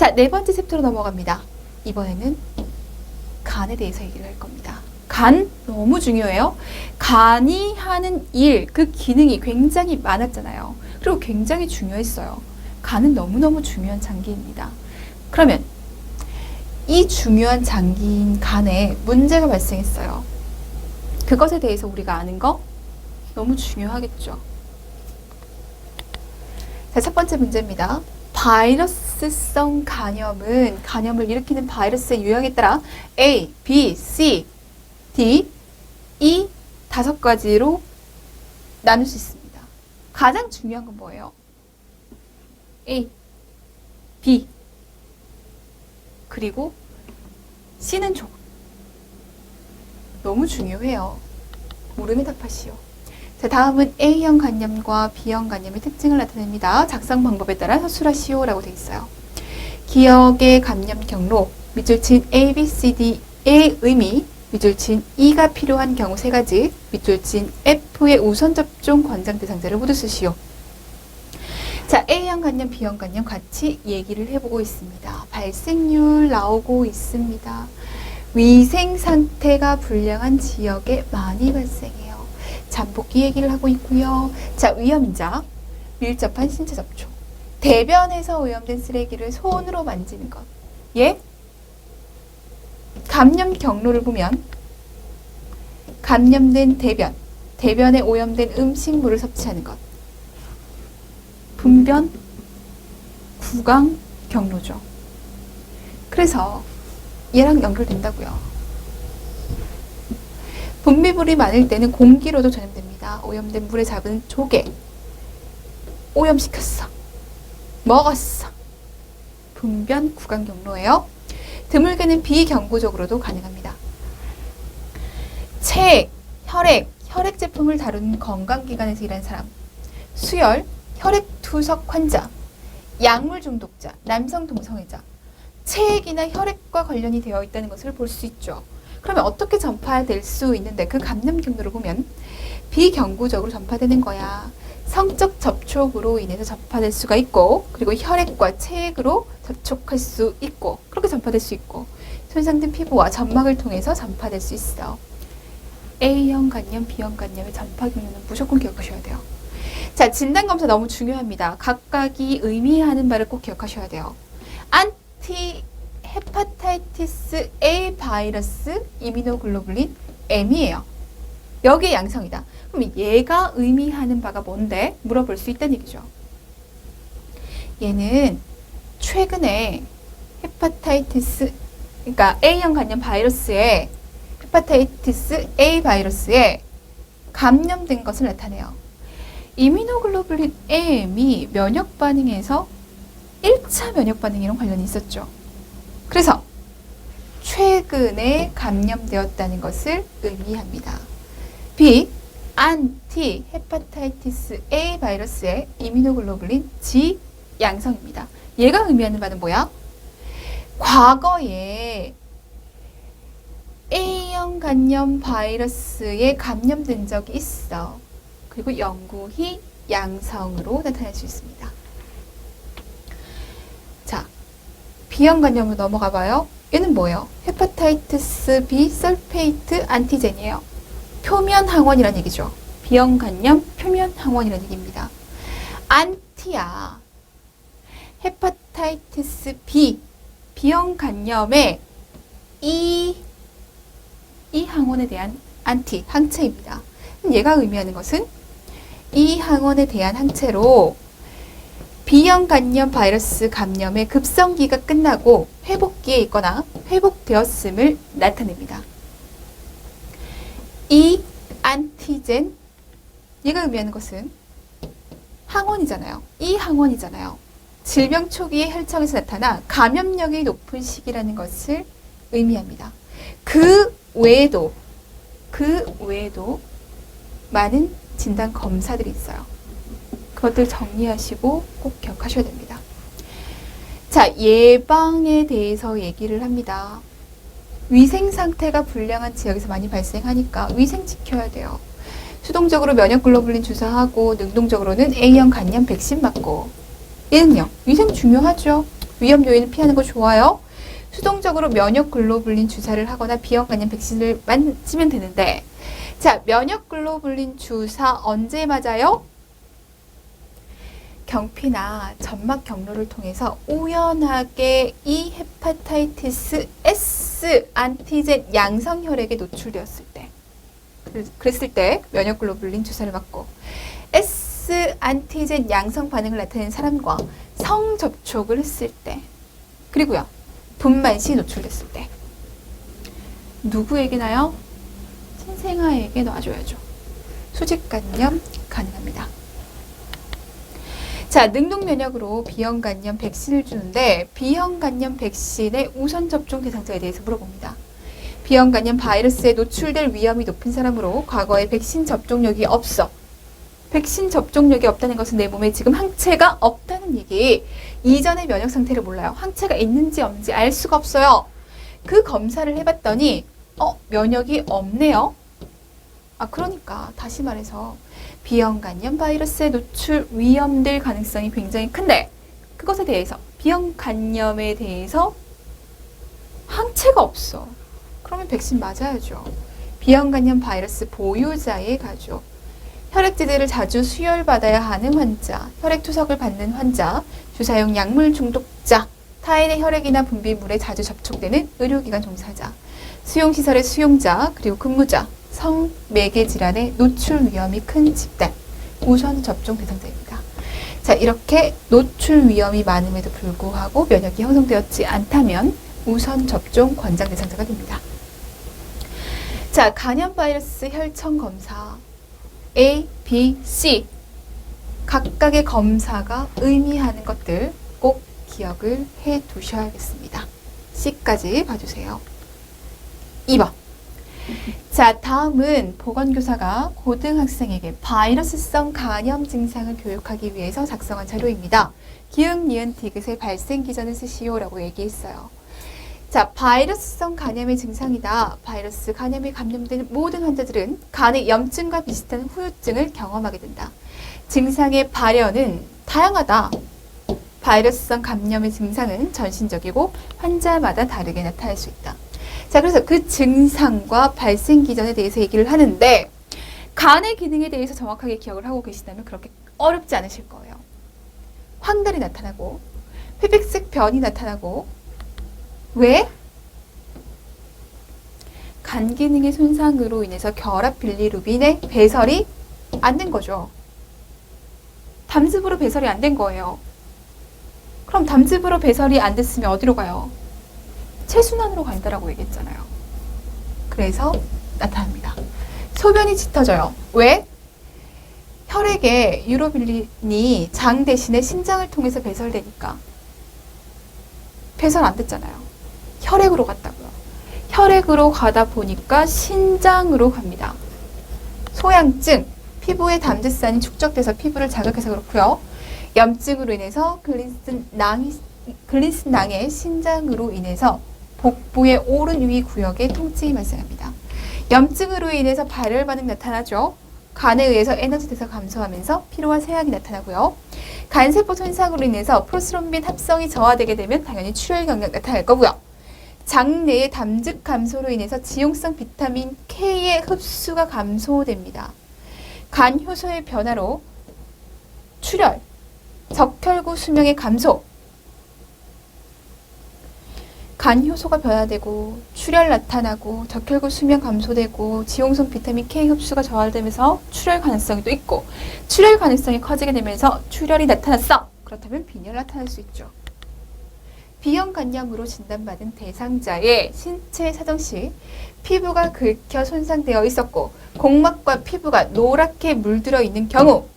자, 네 번째 챕터로 넘어갑니다. 이번에는 간에 대해서 얘기를 할 겁니다. 간 너무 중요해요. 간이 하는 일, 그 기능이 굉장히 많았잖아요. 그리고 굉장히 중요했어요. 간은 너무너무 중요한 장기입니다. 그러면 이 중요한 장기인 간에 문제가 발생했어요. 그것에 대해서 우리가 아는 거 너무 중요하겠죠. 자, 첫 번째 문제입니다. 바이러스성 간염은 간염을 일으키는 바이러스의 유형에 따라 A, B, C, D, E 5가지로 나눌 수 있습니다. 가장 중요한 건 뭐예요? A, B, 그리고 C는 조금. 너무 중요해요. 물음에 답하시오. 자, 다음은 A형 간염과 B형 간염의 특징을 나타냅니다. 작성 방법에 따라 서술하시오라고 되어 있어요. 기억의 감염 경로, 밑줄친 A, B, C, D의 의미, 밑줄친 E가 필요한 경우 3가지, 밑줄친 F의 우선 접종 권장 대상자를 모두 쓰시오. 자, A형 간염, B형 간염 같이 얘기를 해보고 있습니다. 발생률 나오고 있습니다. 위생 상태가 불량한 지역에 많이 발생해요. 잠복기 얘기를 하고 있고요. 자, 위험자, 밀접한 신체 접촉, 대변에서 오염된 쓰레기를 손으로 만지는 것. 예? 감염 경로를 보면 감염된 대변, 대변에 오염된 음식물을 섭취하는 것. 분변, 구강 경로죠. 그래서 얘랑 연결된다고요. 분비물이 많을 때는 공기로도 전염됩니다. 오염된 물에 잡은 조개, 오염시켰어, 먹었어. 분변, 구강 경로예요. 드물게는 비경구적으로도 가능합니다. 체액, 혈액 제품을 다루는 건강기관에서 일하는 사람, 수혈, 혈액투석 환자, 약물 중독자, 남성 동성애자, 체액이나 혈액과 관련이 되어 있다는 것을 볼 수 있죠. 그러면 어떻게 전파될 수 있는데 그 감염 경로를 보면 비경구적으로 전파되는 거야. 성적 접촉으로 인해서 전파될 수가 있고, 그리고 혈액과 체액으로 접촉할 수 있고, 그렇게 전파될 수 있고, 손상된 피부와 점막을 통해서 전파될 수 있어. A형 간염, B형 간염의 전파 경로는 무조건 기억하셔야 돼요. 자, 진단검사 너무 중요합니다. 각각이 의미하는 바를 꼭 기억하셔야 돼요. 안티 헤파타이티스 A 바이러스 이미노글로불린 M이에요. 여기에 양성이다. 그럼 얘가 의미하는 바가 뭔데? 물어볼 수 있다는 얘기죠. 얘는 최근에 헤파타이티스, 그러니까 A형 간염 바이러스에 헤파타이티스 A 바이러스에 감염된 것을 나타내요. 이미노글로불린 M이 면역 반응에서 1차 면역 반응이랑 관련이 있었죠. 그래서 최근에 감염되었다는 것을 의미합니다. B. 안티 헤파타이티스 A 바이러스의 이미노글로불린 G 양성입니다. 얘가 의미하는 바는 뭐야? 과거에 A형 간염 바이러스에 감염된 적이 있어. 그리고 영구히 양성으로 나타날 수 있습니다. 자, B형 간염으로 넘어가 봐요. 얘는 뭐예요? 헤파타이티스 B 설페이트 안티젠이에요. 표면 항원이라는 얘기죠. B형 간염 표면 항원이라는 얘기입니다. 안티야. 헤파타이티스 B B형 간염의 이 항원에 대한 안티 항체입니다. 얘가 의미하는 것은 이 항원에 대한 항체로 B형 간염 바이러스 감염의 급성기가 끝나고 회복기에 있거나 회복되었음을 나타냅니다. 이 안티젠, 얘가 의미하는 것은 항원이잖아요. 이 항원이잖아요. 질병 초기의 혈청에서 나타나 감염력이 높은 시기라는 것을 의미합니다. 그 외에도 많은 진단 검사들이 있어요. 그것들 정리하시고 꼭 기억하셔야 됩니다. 자, 예방에 대해서 얘기를 합니다. 위생 상태가 불량한 지역에서 많이 발생하니까 위생 지켜야 돼요. 수동적으로 면역글로불린 주사하고 능동적으로는 A형 간염 백신 맞고. 얘는요, 위생 중요하죠. 위험 요인을 피하는 거 좋아요. 수동적으로 면역 글로불린 주사를 하거나 비형 간염 백신을 맞으면 되는데, 자, 면역 글로불린 주사 언제 맞아요? 경피나 점막 경로를 통해서 우연하게 이 헤파타이티스 S 안티젠 양성 혈액에 노출되었을 때, 그랬을 때 면역 글로불린 주사를 맞고, S 안티젠 양성 반응을 나타낸 사람과 성 접촉을 했을 때, 그리고요, 분만 시 노출됐을 때, 누구에게나요? 신생아에게 놔줘야죠. 수직 간염 가능합니다. 자, 능동 면역으로 비형 간염 백신을 주는데, 비형 간염 백신의 우선 접종 대상자에 대해서 물어봅니다. 비형 간염 바이러스에 노출될 위험이 높은 사람으로 과거에 백신 접종력이 없어. 백신 접종력이 없다는 것은 내 몸에 지금 항체가 없다는 얘기. 이전의 면역 상태를 몰라요. 항체가 있는지 없는지 알 수가 없어요. 그 검사를 해봤더니 면역이 없네요. 그러니까 다시 말해서 비형 간염 바이러스에 노출 위험될 가능성이 굉장히 큰데, 그것에 대해서 비형 간염에 대해서 항체가 없어. 그러면 백신 맞아야죠. 비형 간염 바이러스 보유자의 가족, 혈액제제를 자주 수혈받아야 하는 환자, 혈액투석을 받는 환자, 주사용 약물 중독자, 타인의 혈액이나 분비물에 자주 접촉되는 의료기관 종사자, 수용시설의 수용자, 그리고 근무자, 성매개 질환의 노출 위험이 큰 집단, 우선 접종 대상자입니다. 자, 이렇게 노출 위험이 많음에도 불구하고 면역이 형성되었지 않다면 우선 접종 권장 대상자가 됩니다. 자, 간염 바이러스 혈청 검사 A, B, C 각각의 검사가 의미하는 것들 꼭 기억을 해 두셔야겠습니다. C까지 봐주세요. 2번. 자, 다음은 보건교사가 고등학생에게 바이러스성 간염 증상을 교육하기 위해서 작성한 자료입니다. 기역, 니은, 디귿의 발생 기전을 쓰시오라고 얘기했어요. 자, 바이러스성 간염의 증상이다. 바이러스 간염에 감염된 모든 환자들은 간의 염증과 비슷한 후유증을 경험하게 된다. 증상의 발현은 다양하다. 바이러스성 감염의 증상은 전신적이고 환자마다 다르게 나타날 수 있다. 자, 그래서 그 증상과 발생 기전에 대해서 얘기를 하는데, 간의 기능에 대해서 정확하게 기억을 하고 계시다면 그렇게 어렵지 않으실 거예요. 황달이 나타나고 회백색 변이 나타나고, 왜? 간 기능의 손상으로 인해서 결합 빌리루빈의 배설이 안 된 거죠. 담즙으로 배설이 안 된 거예요. 그럼 담즙으로 배설이 안 됐으면 어디로 가요? 체순환으로 간다라고 얘기했잖아요. 그래서 나타납니다. 소변이 짙어져요. 왜? 혈액에 유로빌린이 장 대신에 신장을 통해서 배설되니까. 배설 안 됐잖아요. 혈액으로 갔다고요. 혈액으로 가다 보니까 신장으로 갑니다. 소양증, 피부에 담즙산이 축적돼서 피부를 자극해서 그렇고요. 염증으로 인해서 글리슨낭의 신장으로 인해서 복부의 오른 위 구역에 통증이 발생합니다. 염증으로 인해서 발열 반응 나타나죠. 간에 의해서 에너지 대사 감소하면서 피로와 쇠약이 나타나고요. 간세포 손상으로 인해서 프로스롬빈 합성이 저하되게 되면 당연히 출혈 경락 나타날 거고요. 장내의 담즙 감소로 인해서 지용성 비타민 K의 흡수가 감소됩니다. 간 효소의 변화로 출혈, 적혈구 수명의 감소, 간 효소가 변화되고 출혈 나타나고 적혈구 수명 감소되고 지용성 비타민 K 흡수가 저하되면서 출혈 가능성이 또 있고, 출혈 가능성이 커지게 되면서 출혈이 나타났어. 그렇다면 빈혈 나타날 수 있죠. 비형 간염으로 진단받은 대상자의 신체 사정 시 피부가 긁혀 손상되어 있었고 공막과 피부가 노랗게 물들어 있는 경우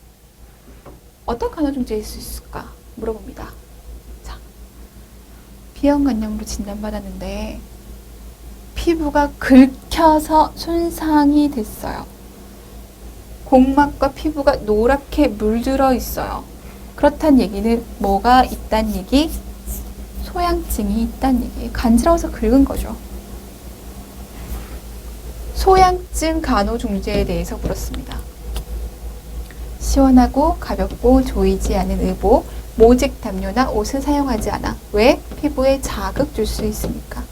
어떤 간염증일 수 있을까 물어봅니다. 자, 비형 간염으로 진단받았는데 피부가 긁혀서 손상이 됐어요. 공막과 피부가 노랗게 물들어 있어요. 그렇단 얘기는 뭐가 있단 얘기? 소양증이 있다는 얘기예요. 간지러워서 긁은 거죠. 소양증 간호중재에 대해서 물었습니다. 시원하고 가볍고 조이지 않은 의복, 모직 담요나 옷은 사용하지 않아. 왜? 피부에 자극 줄 수 있으니까.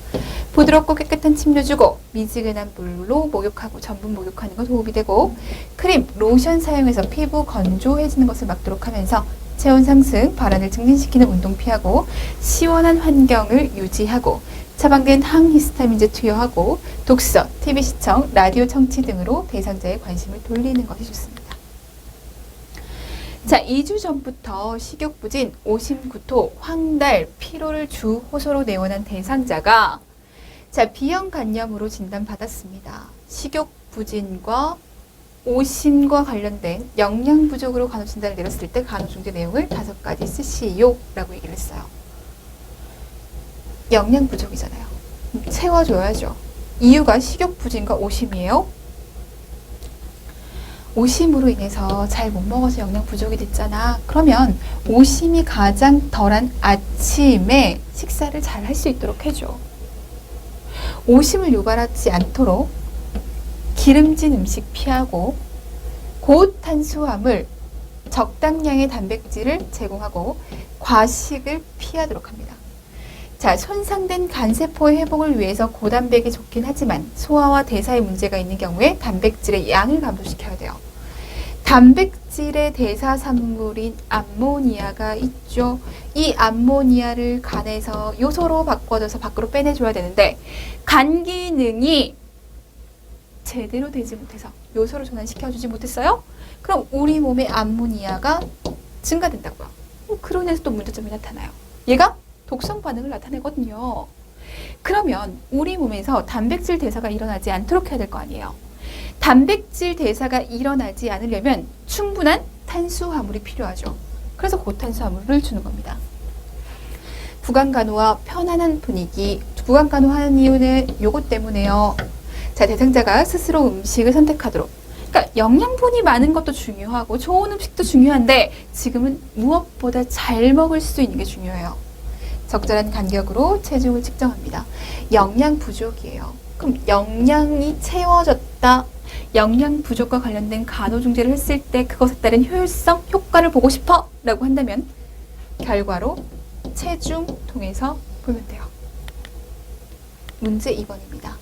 부드럽고 깨끗한 침도 주고 미지근한 물로 목욕하고 전분 목욕하는 거 도움이 되고 크림, 로션 사용해서 피부 건조해지는 것을 막도록 하면서 체온 상승, 발환을 증진시키는 운동 피하고 시원한 환경을 유지하고 처방된 항히스타민제 투여하고 독서, TV 시청, 라디오 청취 등으로 대상자의 관심을 돌리는 것이 좋습니다. 자, 2주 전부터 식욕부진, 오심구토, 황달, 피로를 주 호소로 내원한 대상자가 자, B형 간염으로 진단받았습니다. 식욕부진과 오심과 관련된 영양 부족으로 간호 진단을 내렸을 때 간호 중재 내용을 5가지 쓰시오 라고 얘기를 했어요. 영양 부족이잖아요. 채워줘야죠. 이유가 식욕부진과 오심이에요. 오심으로 인해서 잘 못 먹어서 영양 부족이 됐잖아. 그러면 오심이 가장 덜한 아침에 식사를 잘 할 수 있도록 해줘. 오심을 유발하지 않도록 기름진 음식 피하고 고탄수화물, 적당량의 단백질을 제공하고 과식을 피하도록 합니다. 자, 손상된 간세포의 회복을 위해서 고단백이 좋긴 하지만 소화와 대사에 문제가 있는 경우에 단백질의 양을 감소시켜야 돼요. 단백질의 대사산물인 암모니아가 있죠. 이 암모니아를 간에서 요소로 바꿔줘서 밖으로 빼내줘야 되는데 간 기능이 제대로 되지 못해서 요소를 전환시켜주지 못했어요? 그럼 우리 몸의 암모니아가 증가된다고요. 그로 인해서 또 문제점이 나타나요. 얘가 독성 반응을 나타내거든요. 그러면 우리 몸에서 단백질 대사가 일어나지 않도록 해야 될 거 아니에요. 단백질 대사가 일어나지 않으려면 충분한 탄수화물이 필요하죠. 그래서 고탄수화물을 주는 겁니다. 구강간호와 편안한 분위기. 구강간호하는 이유는 요것 때문에요. 자, 대상자가 스스로 음식을 선택하도록. 그러니까 영양분이 많은 것도 중요하고 좋은 음식도 중요한데 지금은 무엇보다 잘 먹을 수 있는 게 중요해요. 적절한 간격으로 체중을 측정합니다. 영양 부족이에요. 그럼 영양이 채워졌다. 영양 부족과 관련된 간호중재를 했을 때 그것에 따른 효율성, 효과를 보고 싶어 라고 한다면 결과로 체중 통해서 보면 돼요. 문제 2번입니다.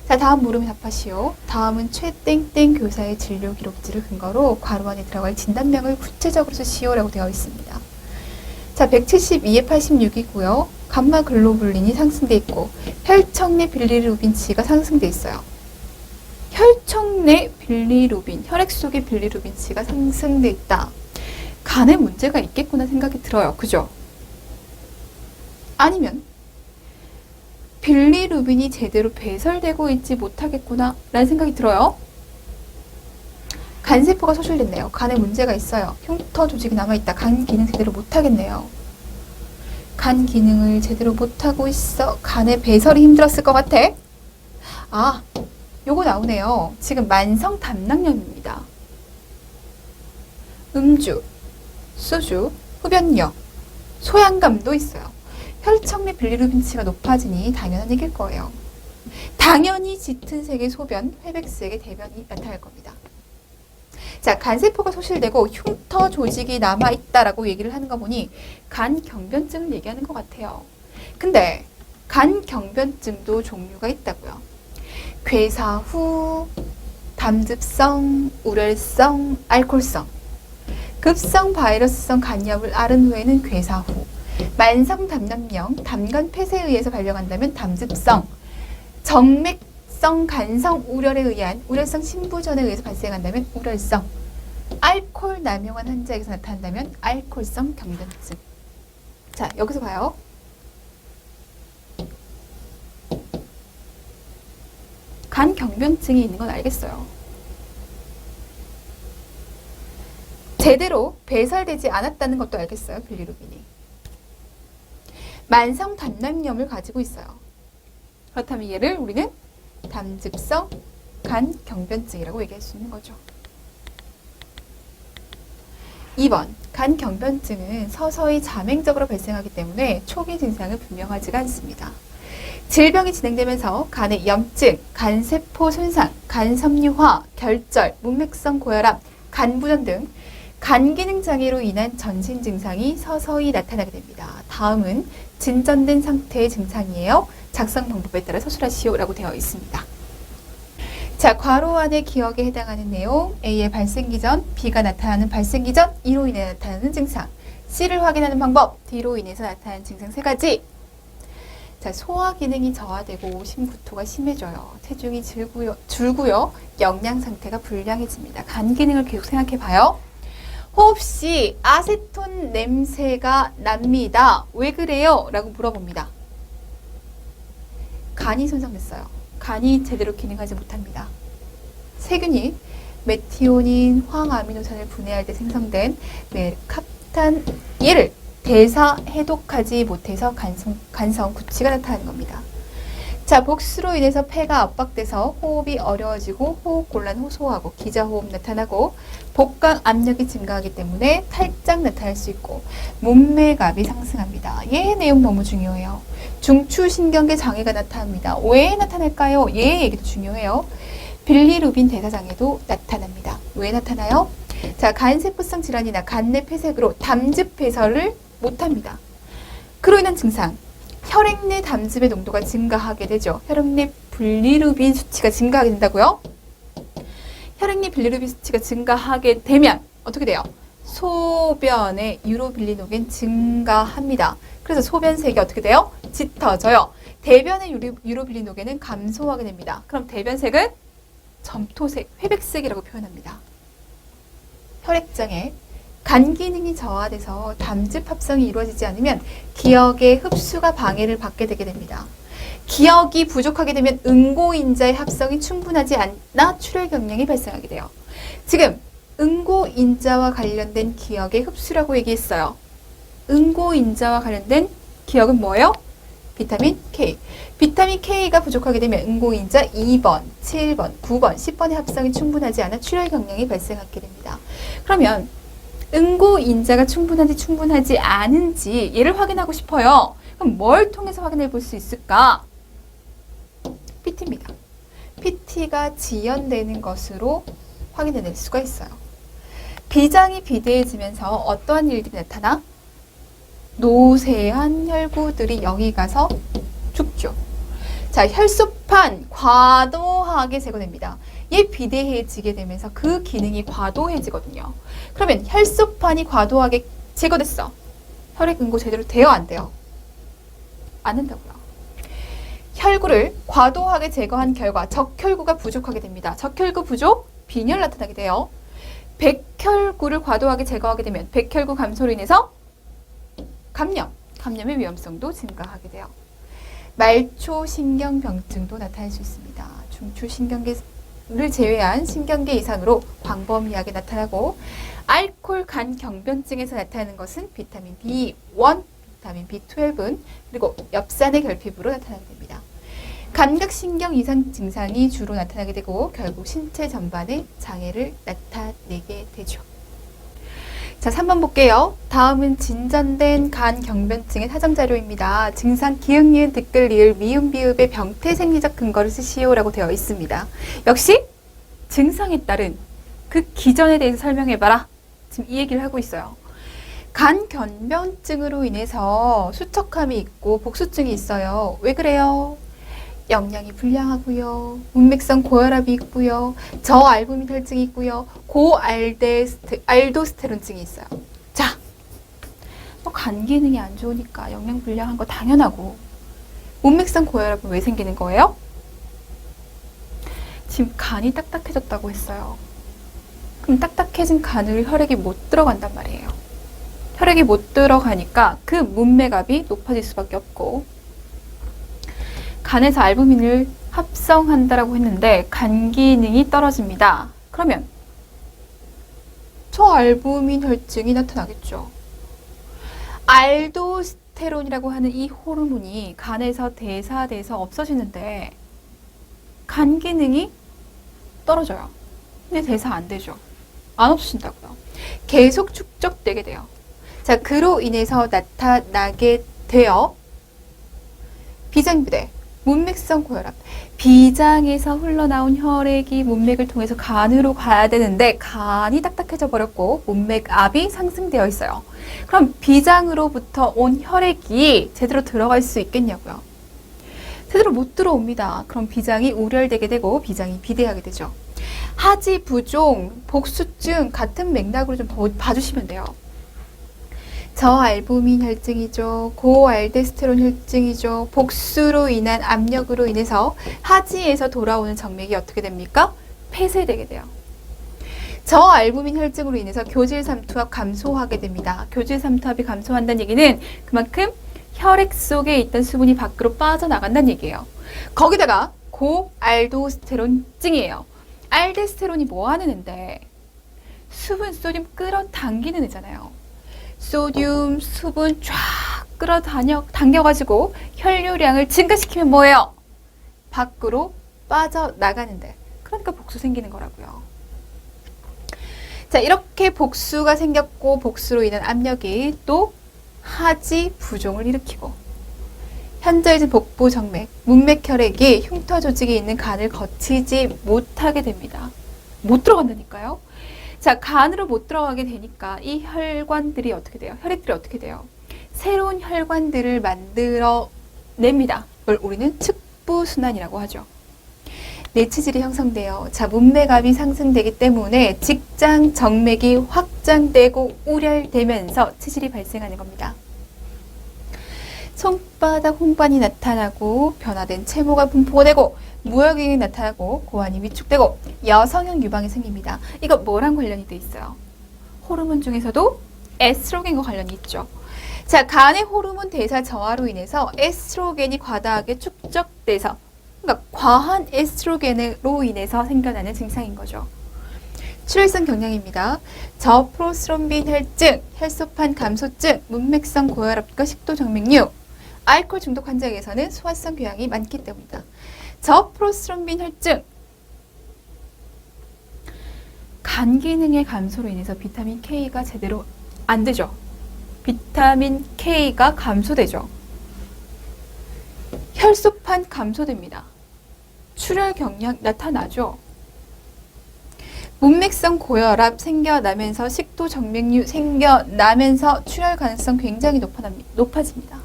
자, 다음 물음에 답하시오. 다음은 최땡땡 교사의 진료 기록지를 근거로 괄호 안에 들어갈 진단명을 구체적으로 쓰시오라고 되어 있습니다. 자, 172에 86이고요. 감마 글로불린이 상승돼 있고 혈청 내 빌리루빈치가 상승돼 있어요. 혈청 내 빌리루빈, 혈액 속의 빌리루빈치가 상승돼 있다. 간에 문제가 있겠구나 생각이 들어요. 그죠? 아니면 빌리루빈이 제대로 배설되고 있지 못하겠구나 라는 생각이 들어요. 간세포가 소실됐네요. 간에 문제가 있어요. 흉터 조직이 남아있다. 간 기능 제대로 못하겠네요. 간 기능을 제대로 못하고 있어. 간의 배설이 힘들었을 것 같아. 아, 요거 나오네요. 지금 만성 담낭염입니다. 음주, 소주, 흡연력, 소양감도 있어요. 혈청 내 빌리루빈치가 높아지니 당연한 얘기일 거예요. 당연히 짙은 색의 소변, 회백색의 대변이 나타날 겁니다. 자, 간세포가 소실되고 흉터 조직이 남아있다라고 얘기를 하는 거 보니 간경변증을 얘기하는 것 같아요. 근데 간경변증도 종류가 있다고요. 괴사 후, 담즙성, 우렬성, 알코올성, 급성 바이러스성 간염을 앓은 후에는 괴사 후, 만성 담낭염, 담간 폐쇄에 의해서 발병한다면 담즙성, 정맥성 간성 우렬에 의한 우렬성 심부전에 의해서 발생한다면 우렬성, 알코올 남용한 환자에게서 나타난다면 알코올성 경변증. 자, 여기서 봐요. 간 경변증이 있는 건 알겠어요. 제대로 배설되지 않았다는 것도 알겠어요. 빌리루빈이. 만성 담낭염을 가지고 있어요. 그렇다면 얘를 우리는 담즙성 간 경변증이라고 얘기할 수 있는 거죠. 2번, 간 경변증은 서서히 자맹적으로 발생하기 때문에 초기 증상은 분명하지가 않습니다. 질병이 진행되면서 간의 염증, 간세포 손상, 간섬유화, 결절, 문맥성 고혈압, 간부전 등 간 기능 장애로 인한 전신 증상이 서서히 나타나게 됩니다. 다음은 진전된 상태의 증상이에요. 작성 방법에 따라 서술하시오라고 되어 있습니다. 자, 괄호 안에 기억에 해당하는 내용, A의 발생기 전, B가 나타나는 발생기 전, E로 인해 나타나는 증상, C를 확인하는 방법, D로 인해서 나타나는 증상 3가지. 자, 소화 기능이 저하되고 심구토가 심해져요. 체중이 줄고요. 영양 상태가 불량해집니다. 간 기능을 계속 생각해 봐요. 호흡 시 아세톤 냄새가 납니다. 왜 그래요? 라고 물어봅니다. 간이 손상됐어요. 간이 제대로 기능하지 못합니다. 세균이 메티오닌, 황아미노산을 분해할 때 생성된 메캅탄 얘를 대사 해독하지 못해서 간성 구취가 나타나는 겁니다. 자, 복수로 인해서 폐가 압박돼서 호흡이 어려워지고 호흡 곤란, 호소하고 기저호흡 나타나고 복강 압력이 증가하기 때문에 탈장 나타날 수 있고 문맥압이 상승합니다. 얘 내용 너무 중요해요. 중추신경계 장애가 나타납니다. 왜 나타날까요? 얘 얘기도 중요해요. 빌리루빈 대사장애도 나타납니다. 왜 나타나요? 자, 간세포성 질환이나 간내 폐색으로 담즙 배설을 못합니다. 그로 인한 증상, 혈액 내 담즙의 농도가 증가하게 되죠. 혈액 내 빌리루빈 수치가 증가하게 된다고요? 혈액 내 빌리루빈 수치가 증가하게 되면 어떻게 돼요? 소변의 유로빌리노겐 증가합니다. 그래서 소변색이 어떻게 돼요? 짙어져요. 대변의 유로빌리노겐은 감소하게 됩니다. 그럼 대변색은 점토색, 회백색이라고 표현합니다. 혈액장애, 간 기능이 저하돼서 담즙 합성이 이루어지지 않으면 기억의 흡수가 방해를 받게 되게 됩니다. 기억이 부족하게 되면 응고인자의 합성이 충분하지 않아 출혈경량이 발생하게 돼요. 지금 응고인자와 관련된 기억의 흡수라고 얘기했어요. 응고인자와 관련된 기억은 뭐예요? 비타민 K. 비타민 K가 부족하게 되면 응고인자 2번, 7번, 9번, 10번의 합성이 충분하지 않아 출혈경량이 발생하게 됩니다. 그러면 응고인자가 충분하지 않은지 얘를 확인하고 싶어요. 그럼 뭘 통해서 확인해 볼 수 있을까? PT입니다. PT가 지연되는 것으로 확인해낼 수가 있어요. 비장이 비대해지면서 어떠한 일들이 나타나? 노쇠한 혈구들이 여기 가서 죽죠. 자, 혈소판 과도하게 제거됩니다. 얘 비대해지게 되면서 그 기능이 과도해지거든요. 그러면 혈소판이 과도하게 제거됐어. 혈액 응고 제대로 돼요? 안 돼요? 안 된다고요. 혈구를 과도하게 제거한 결과 적혈구가 부족하게 됩니다. 적혈구 부족, 빈혈 나타나게 돼요. 백혈구를 과도하게 제거하게 되면 백혈구 감소로 인해서 감염의 위험성도 증가하게 돼요. 말초신경병증도 나타날 수 있습니다. 중추신경계를 제외한 신경계 이상으로 광범위하게 나타나고 알코올 간 경변증에서 나타나는 것은 비타민 B1, 비타민 B12은 그리고 엽산의 결핍으로 나타나게 됩니다. 감각신경 이상 증상이 주로 나타나게 되고 결국 신체 전반에 장애를 나타내게 되죠. 자, 3번 볼게요. 다음은 진전된 간 경변증의 사정자료입니다. 증상 기역, 니은, 듣글, 리을, 미음, 비읍의 병태 생리적 근거를 쓰시오라고 되어 있습니다. 역시 증상에 따른 그 기전에 대해서 설명해봐라. 지금 이 얘기를 하고 있어요. 간 경변증으로 인해서 수척함이 있고 복수증이 있어요. 왜 그래요? 영양이 불량하고요. 문맥성 고혈압이 있고요. 저알부민 혈증이 있고요. 고알도스테론증이 있어요. 자, 간 기능이 안 좋으니까 영양 불량한 거 당연하고 문맥성 고혈압은 왜 생기는 거예요? 지금 간이 딱딱해졌다고 했어요. 그럼 딱딱해진 간을 혈액이 못 들어간단 말이에요. 혈액이 못 들어가니까 그 문맥압이 높아질 수밖에 없고 간에서 알부민을 합성한다라고 했는데 간 기능이 떨어집니다. 그러면 저알부민 혈증이 나타나겠죠. 알도스테론이라고 하는 이 호르몬이 간에서 대사돼서 없어지는데 간 기능이 떨어져요. 근데 대사 안 되죠. 안 없어진다고요. 계속 축적되게 돼요. 자, 그로 인해서 나타나게 돼요. 비장비대. 문맥성 고혈압. 비장에서 흘러나온 혈액이 문맥을 통해서 간으로 가야 되는데 간이 딱딱해져 버렸고 문맥압이 상승되어 있어요. 그럼 비장으로부터 온 혈액이 제대로 들어갈 수 있겠냐고요? 제대로 못 들어옵니다. 그럼 비장이 우렬되게 되고 비장이 비대하게 되죠. 하지, 부종, 복수증 같은 맥락으로 좀 봐주시면 돼요. 저알부민 혈증이죠. 고알데스테론 혈증이죠. 복수로 인한 압력으로 인해서 하지에서 돌아오는 정맥이 어떻게 됩니까? 폐쇄되게 돼요. 저알부민 혈증으로 인해서 교질 삼투압 감소하게 됩니다. 교질 삼투압이 감소한다는 얘기는 그만큼 혈액 속에 있던 수분이 밖으로 빠져나간다는 얘기예요. 거기다가 고알도스테론증이에요. 알데스테론이 뭐 하는 애인데? 수분, 소듐 끌어당기는 애잖아요. 소듐, 수분 쫙 끌어당겨가지고 혈류량을 증가시키면 뭐예요? 밖으로 빠져나가는데. 그러니까 복수 생기는 거라고요. 자, 이렇게 복수가 생겼고 복수로 인한 압력이 또 하지 부종을 일으키고 현저해진 복부 정맥, 문맥 혈액이 흉터 조직에 있는 간을 거치지 못하게 됩니다. 못 들어간다니까요. 자, 간으로 못 들어가게 되니까 이 혈관들이 어떻게 돼요? 혈액들이 어떻게 돼요? 새로운 혈관들을 만들어냅니다. 그걸 우리는 측부순환이라고 하죠. 내치질이 형성돼요. 자, 문맥압이 상승되기 때문에 직장 정맥이 확장되고 우렬되면서 치질이 발생하는 겁니다. 손바닥 홍반이 나타나고 변화된 채모가 분포가 되고 무혈경이 나타나고 고환이 위축되고 여성형 유방이 생깁니다. 이거 뭐랑 관련이 돼 있어요? 호르몬 중에서도 에스트로겐과 관련이 있죠. 자, 간의 호르몬 대사 저하로 인해서 에스트로겐이 과다하게 축적돼서 그러니까 과한 에스트로겐으로 인해서 생겨나는 증상인 거죠. 출혈성 경량입니다. 저프로스롬빈 혈증, 혈소판 감소증, 문맥성 고혈압과 식도정맥류, 알코올 중독 환자에게서는 소화성 궤양이 많기 때문이다. 저프로스롬빈 혈증, 간 기능의 감소로 인해서 비타민 K가 제대로 안 되죠. 비타민 K가 감소되죠. 혈소판 감소됩니다. 출혈 경량 나타나죠. 문맥성 고혈압 생겨나면서 식도정맥류 생겨나면서 출혈 가능성 굉장히 높아집니다.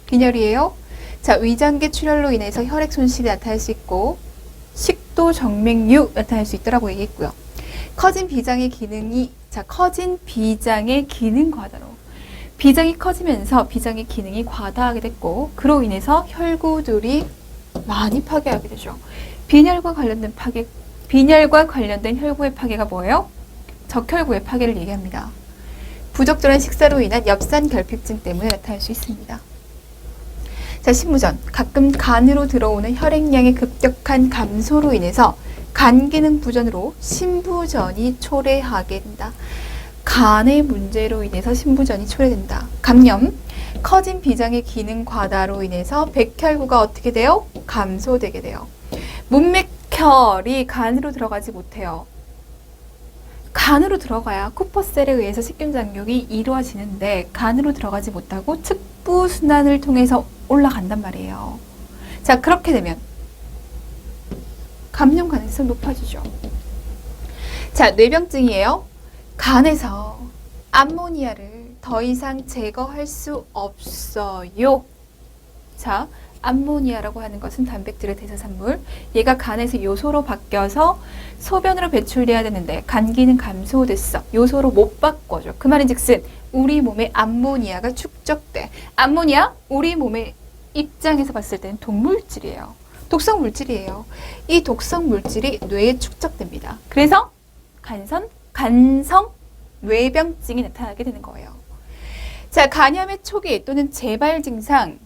빈혈이에요. 자, 위장계 출혈로 인해서 혈액 손실이 나타날 수 있고 식도정맥류 나타날 수 있다고 얘기했고요. 커진 비장의 기능 과다로 비장이 커지면서 비장의 기능이 과다하게 됐고 그로 인해서 혈구들이 많이 파괴하게 되죠. 빈혈과 관련된 혈구의 파괴가 뭐예요? 적혈구의 파괴를 얘기합니다. 부적절한 식사로 인한 엽산 결핍증 때문에 나타날 수 있습니다. 자, 신부전. 가끔 간으로 들어오는 혈액량의 급격한 감소로 인해서 간 기능 부전으로 신부전이 초래하게 된다. 간의 문제로 인해서 신부전이 초래된다. 감염. 커진 비장의 기능 과다로 인해서 백혈구가 어떻게 돼요? 감소되게 돼요. 문맥혈이 간으로 들어가지 못해요. 간으로 들어가야 쿠퍼셀에 의해서 식균 장벽이 이루어지는데 간으로 들어가지 못하고 측부순환을 통해서 올라간단 말이에요. 자, 그렇게 되면 감염 가능성이 높아지죠. 자, 뇌병증이에요. 간에서 암모니아를 더 이상 제거할 수 없어요. 자, 암모니아라고 하는 것은 단백질의 대사산물. 얘가 간에서 요소로 바뀌어서 소변으로 배출돼야 되는데 간 기능 감소됐어. 요소로 못 바꿔줘. 그 말인즉슨 우리 몸에 암모니아가 축적돼. 암모니아 우리 몸의 입장에서 봤을 때는 독물질이에요. 독성 물질이에요. 이 독성 물질이 뇌에 축적됩니다. 그래서 간성 뇌병증이 나타나게 되는 거예요. 자, 간염의 초기 또는 재발 증상,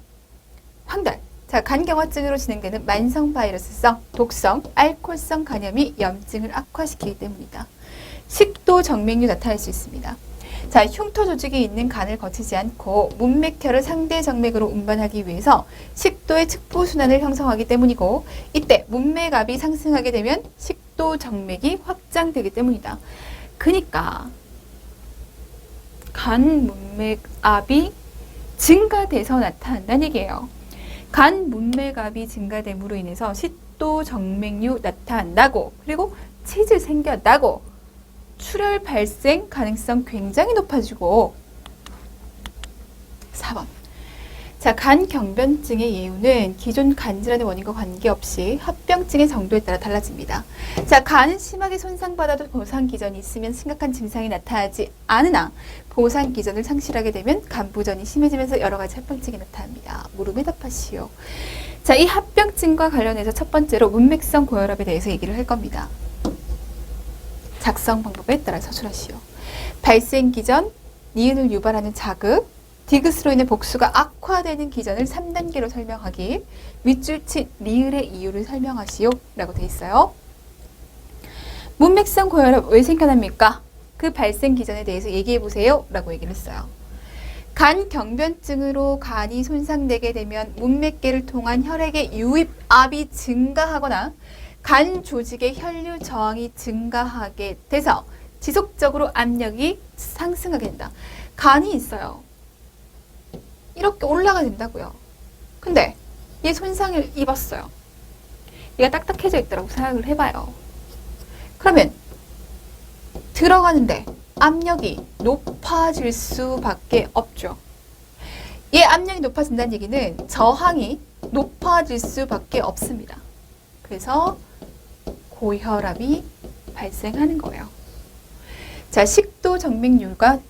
황달. 자, 간경화증으로 진행되는 만성 바이러스성, 독성, 알코올성 간염이 염증을 악화시키기 때문이다. 식도정맥류 나타날 수 있습니다. 자, 흉터 조직이 있는 간을 거치지 않고 문맥혈을 상대 정맥으로 운반하기 위해서 식도의 측부순환을 형성하기 때문이고 이때 문맥압이 상승하게 되면 식도정맥이 확장되기 때문이다. 그러니까 간 문맥압이 증가돼서 나타난다는 얘기예요. 간 문맥압이 증가됨으로 인해서 식도 정맥류 나타난다고, 그리고 치질 생겼다고, 출혈 발생 가능성 굉장히 높아지고. 4번. 자, 간 경변증의 예후는 기존 간 질환의 원인과 관계없이 합병증의 정도에 따라 달라집니다. 자, 간은 심하게 손상받아도 보상 기전이 있으면 심각한 증상이 나타나지 않으나 보상 기전을 상실하게 되면 간 부전이 심해지면서 여러 가지 합병증이 나타납니다. 물음에 답하시오. 자, 이 합병증과 관련해서 첫 번째로 문맥성 고혈압에 대해서 얘기를 할 겁니다. 작성 방법에 따라 서술하시오. 발생 기전, 니은을 유발하는 자극, 디귿으로 인해 복수가 악화되는 기전을 3단계로 설명하기, 윗줄치 리을의 이유를 설명하시오 라고 되어 있어요. 문맥성 고혈압 왜 생겨납니까? 그 발생 기전에 대해서 얘기해보세요 라고 얘기를 했어요. 간 경변증으로 간이 손상되게 되면 문맥계를 통한 혈액의 유입압이 증가하거나 간 조직의 혈류 저항이 증가하게 돼서 지속적으로 압력이 상승하게 된다. 간이 있어요. 이렇게 올라가 된다고요. 근데 얘 손상을 입었어요. 얘가 딱딱해져 있더라고 생각을 해봐요. 그러면 들어가는데 압력이 높아질 수밖에 없죠. 얘 압력이 높아진다는 얘기는 저항이 높아질 수밖에 없습니다. 그래서 고혈압이 발생하는 거예요. 자, 식도 정맥류와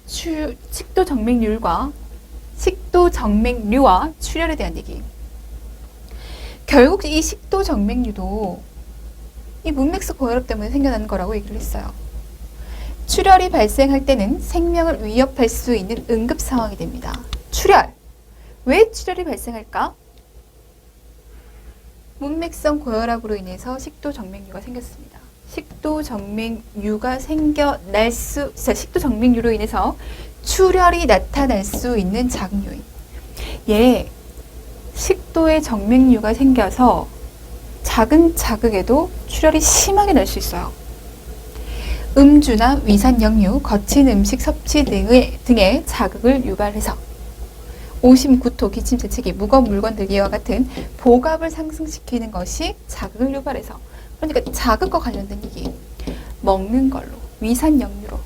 출혈에 대한 얘기. 결국 이 식도 정맥류도 이 문맥성 고혈압 때문에 생겨나는 거라고 얘기를 했어요. 출혈이 발생할 때는 생명을 위협할 수 있는 응급 상황이 됩니다. 출혈. 왜 출혈이 발생할까? 문맥성 고혈압으로 인해서 식도 정맥류가 생겼습니다. 식도 정맥류로 인해서 출혈이 나타날 수 있는 자극 요인. 식도에 정맥류가 생겨서 작은 자극에도 출혈이 심하게 날 수 있어요. 음주나 위산역류, 거친 음식 섭취 등의 자극을 유발해서 오심, 구토, 기침, 재채기, 무거운 물건들 이와 같은 복압을 상승시키는 것이 자극을 유발해서, 그러니까 자극과 관련된 얘기. 먹는 걸로, 위산역류로,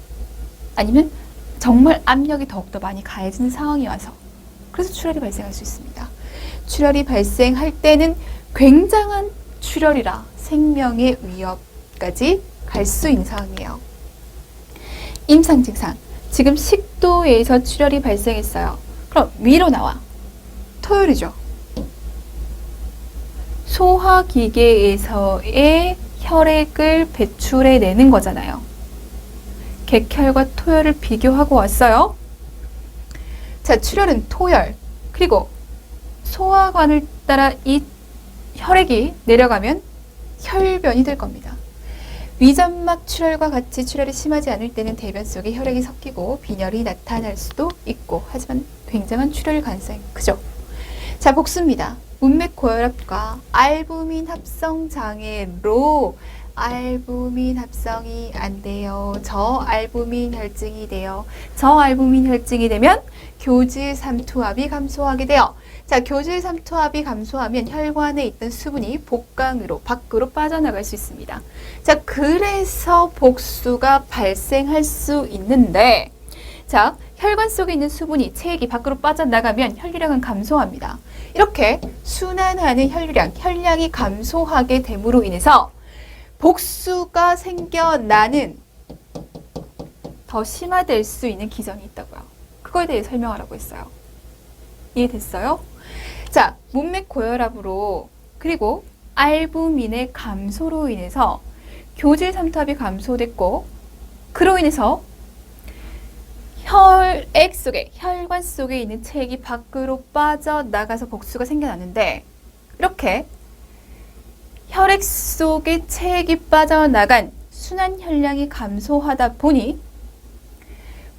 아니면 정말 압력이 더욱더 많이 가해지는 상황이 와서, 그래서 출혈이 발생할 수 있습니다. 출혈이 발생할 때는 굉장한 출혈이라 생명의 위협까지 갈 수 있는 상황이에요. 임상 증상. 지금 식도에서 출혈이 발생했어요. 그럼 위로 나와. 토혈이죠. 소화기계에서의 혈액을 배출해내는 거잖아요. 객혈과 토혈을 비교하고 왔어요. 자, 출혈은 토혈, 그리고 소화관을 따라 이 혈액이 내려가면 혈변이 될 겁니다. 위점막 출혈과 같이 출혈이 심하지 않을 때는 대변 속에 혈액이 섞이고 빈혈이 나타날 수도 있고, 하지만 굉장한 출혈 가능성이 크죠. 자, 복수입니다. 문맥 고혈압과 알부민 합성 장애로 알부민 합성이 안 돼요. 저알부민 혈증이 돼요. 저알부민 혈증이 되면 교질 삼투압이 감소하게 돼요. 자, 교질 삼투압이 감소하면 혈관에 있던 수분이 복강으로 밖으로 빠져나갈 수 있습니다. 자, 그래서 복수가 발생할 수 있는데, 자, 혈관 속에 있는 수분이 체액이 밖으로 빠져나가면 혈류량은 감소합니다. 이렇게 순환하는 혈량이 감소하게 됨으로 인해서 복수가 생겨나는 더 심화될 수 있는 기전이 있다고요. 그거에 대해 설명하라고 했어요. 이해됐어요? 자, 문맥 고혈압으로, 그리고 알부민의 감소로 인해서 교질 삼투압이 감소됐고, 그로 인해서 혈관 속에 있는 체액이 밖으로 빠져나가서 복수가 생겨나는데, 이렇게 혈액 속에 체액이 빠져나간 순환 혈량이 감소하다 보니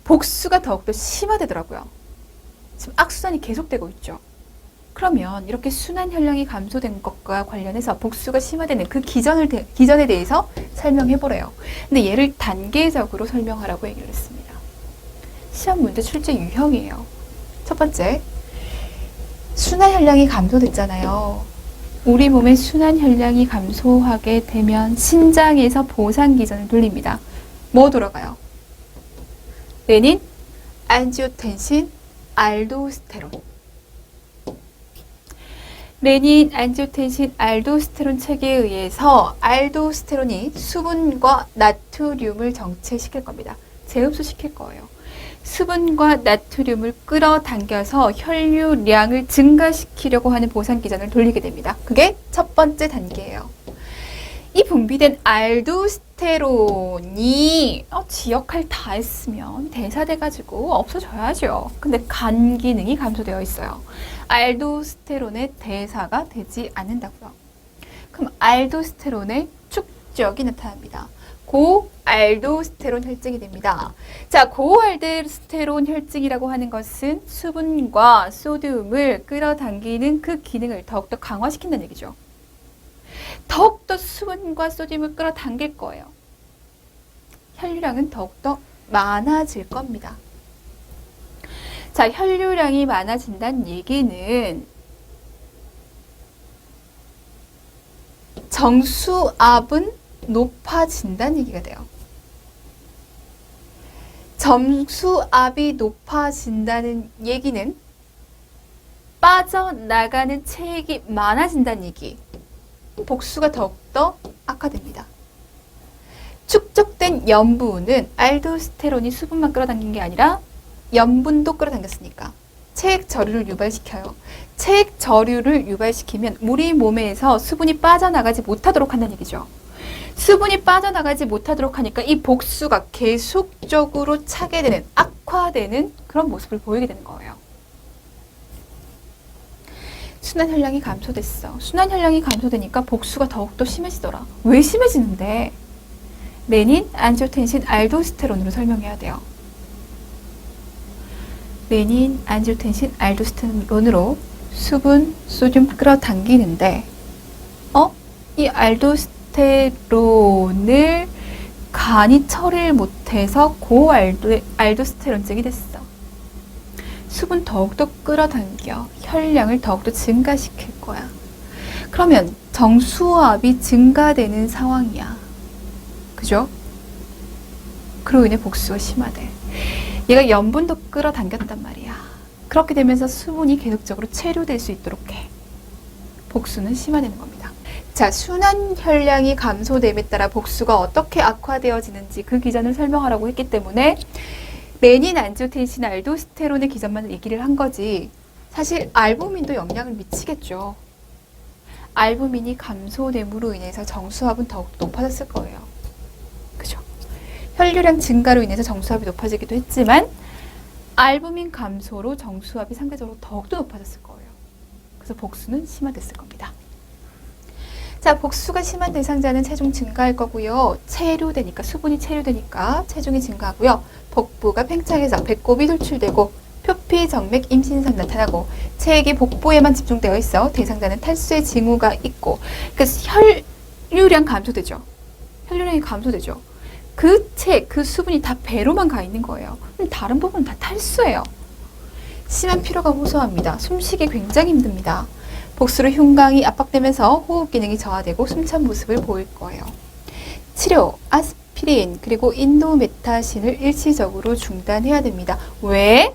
복수가 더욱더 심화되더라고요. 지금 악순환이 계속되고 있죠. 그러면 이렇게 순환 혈량이 감소된 것과 관련해서 복수가 심화되는 그 기전에 대해서 설명해 보래요. 근데 얘를 단계적으로 설명하라고 얘기를 했습니다. 시험 문제 출제 유형이에요. 첫 번째, 순환 혈량이 감소됐잖아요. 우리 몸의 순환 혈량이 감소하게 되면 신장에서 보상 기전을 돌립니다. 뭐 돌아가요? 레닌, 안지오텐신, 알도스테론. 레닌, 안지오텐신, 알도스테론 체계에 의해서 알도스테론이 수분과 나트륨을 정체시킬 겁니다. 재흡수시킬 거예요. 수분과 나트륨을 끌어당겨서 혈류량을 증가시키려고 하는 보상기전을 돌리게 됩니다. 그게 첫 번째 단계예요. 이 분비된 알도스테론이 지 역할 다 했으면 대사돼가지고 없어져야죠. 근데 간 기능이 감소되어 있어요. 알도스테론의 대사가 되지 않는다고요. 그럼 알도스테론의 축적이 나타납니다. 고알도스테론 혈증이 됩니다. 자, 고알도스테론 혈증이라고 하는 것은 수분과 소듐을 끌어당기는 그 기능을 더욱더 강화시킨다는 얘기죠. 더욱더 수분과 소듐을 끌어당길 거예요. 혈류량은 더욱더 많아질 겁니다. 자, 혈류량이 많아진다는 얘기는 정수압은 높아진다는 얘기가 돼요. 정수압이 높아진다는 얘기는 빠져나가는 체액이 많아진다는 얘기. 복수가 더욱더 악화됩니다. 축적된 염분은 알도스테론이 수분만 끌어당긴 게 아니라 염분도 끌어당겼으니까 체액 저류를 유발시켜요. 체액 저류를 유발시키면 우리 몸에서 수분이 빠져나가지 못하도록 한다는 얘기죠. 수분이 빠져나가지 못하도록 하니까 이 복수가 계속적으로 차게 되는, 악화되는 그런 모습을 보이게 되는 거예요. 순환혈량이 감소됐어. 순환혈량이 감소되니까 복수가 더욱더 심해지더라. 왜 심해지는데? 레닌, 안지오텐신, 알도스테론으로 설명해야 돼요. 레닌, 안지오텐신, 알도스테론으로 수분, 소듐 끌어당기는데 이 알도스테론을 간이 처리를 못해서 고알도스테론증이 됐어. 수분 더욱더 끌어당겨 혈량을 더욱더 증가시킬 거야. 그러면 정수압이 증가되는 상황이야. 그죠? 그로 인해 복수가 심화돼. 얘가 염분도 끌어당겼단 말이야. 그렇게 되면서 수분이 계속적으로 체류될 수 있도록 해. 복수는 심화되는 겁니다. 자, 순환 혈량이 감소됨에 따라 복수가 어떻게 악화되어지는지 그 기전을 설명하라고 했기 때문에 레닌, 안지오텐신, 알도스테론의 기전만 얘기를 한 거지 사실 알부민도 영향을 미치겠죠. 알부민이 감소됨으로 인해서 정수압은 더욱 높아졌을 거예요. 그죠? 혈류량 증가로 인해서 정수압이 높아지기도 했지만 알부민 감소로 정수압이 상대적으로 더욱더 높아졌을 거예요. 그래서 복수는 심화됐을 겁니다. 자, 복수가 심한 대상자는 체중 증가할 거고요. 체류되니까, 수분이 체류되니까 체중이 증가하고요. 복부가 팽창해서 배꼽이 돌출되고 표피, 정맥, 임신상 나타나고 체액이 복부에만 집중되어 있어 대상자는 탈수의 징후가 있고 그래서 혈류량 감소되죠. 혈류량이 감소되죠. 그 체액, 그 수분이 다 배로만 가 있는 거예요. 그럼 다른 부분은 다 탈수예요. 심한 피로가 호소합니다. 숨쉬기 굉장히 힘듭니다. 복수로 흉곽이 압박되면서 호흡 기능이 저하되고 숨찬 모습을 보일 거예요. 치료, 아스피린 그리고 인도메타신을 일시적으로 중단해야 됩니다. 왜?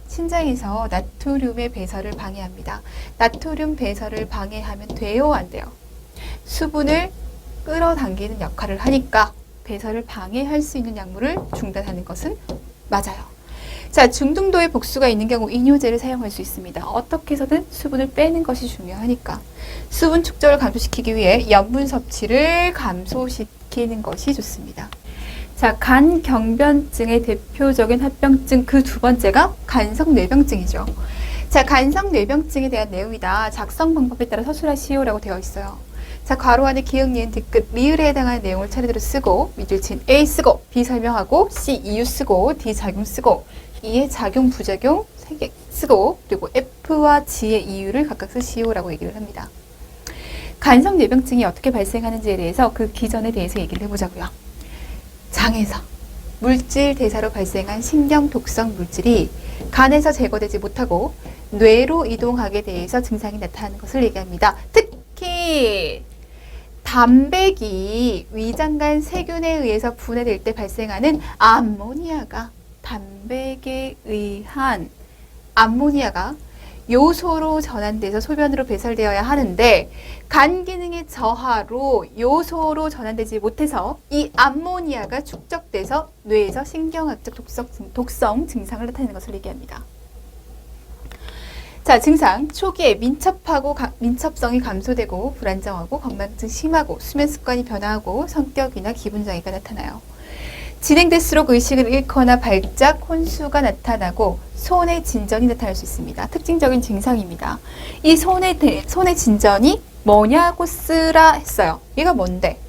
신장에서 나트륨의 배설을 방해합니다. 나트륨 배설을 방해하면 돼요, 안 돼요? 수분을 끌어당기는 역할을 하니까 배설을 방해할 수 있는 약물을 중단하는 것은 맞아요. 자, 중등도의 복수가 있는 경우 이뇨제를 사용할 수 있습니다. 어떻게 해서든 수분을 빼는 것이 중요하니까 수분 축적을 감소시키기 위해 염분 섭취를 감소시키는 것이 좋습니다. 자, 간경변증의 대표적인 합병증 그 두 번째가 간성뇌병증이죠. 자, 간성뇌병증에 대한 내용이다. 작성 방법에 따라 서술하시오라고 되어 있어요. 자, 괄호 안에 기역, 니은, 뒤끝, 리을에 해당하는 내용을 차례대로 쓰고 밑줄 친 A 쓰고 B 설명하고 C 이유 쓰고 D 작용 쓰고 E의 작용, 부작용 3개 쓰고 그리고 F와 G의 이유를 각각 쓰시오라고 얘기를 합니다. 간성뇌병증이 어떻게 발생하는지에 대해서 그 기전에 대해서 얘기를 해보자고요. 장에서 물질 대사로 발생한 신경 독성 물질이 간에서 제거되지 못하고 뇌로 이동하게 돼서 증상이 나타나는 것을 얘기합니다. 특히 담백이 위장간 세균에 의해서 분해될 때 발생하는 암모니아가 담백에 의한 암모니아가 요소로 전환돼서 소변으로 배설되어야 하는데 간 기능의 저하로 요소로 전환되지 못해서 이 암모니아가 축적돼서 뇌에서 신경학적 독성 증상을 나타내는 것을 얘기합니다. 자, 증상 초기에 민첩성이 감소되고 불안정하고 건망증 심하고 수면 습관이 변화하고 성격이나 기분 장애가 나타나요. 진행될수록 의식을 잃거나 발작, 혼수가 나타나고 손의 진전이 나타날 수 있습니다. 특징적인 증상입니다. 이 손의 진전이 뭐냐고 쓰라 했어요. 얘가 뭔데?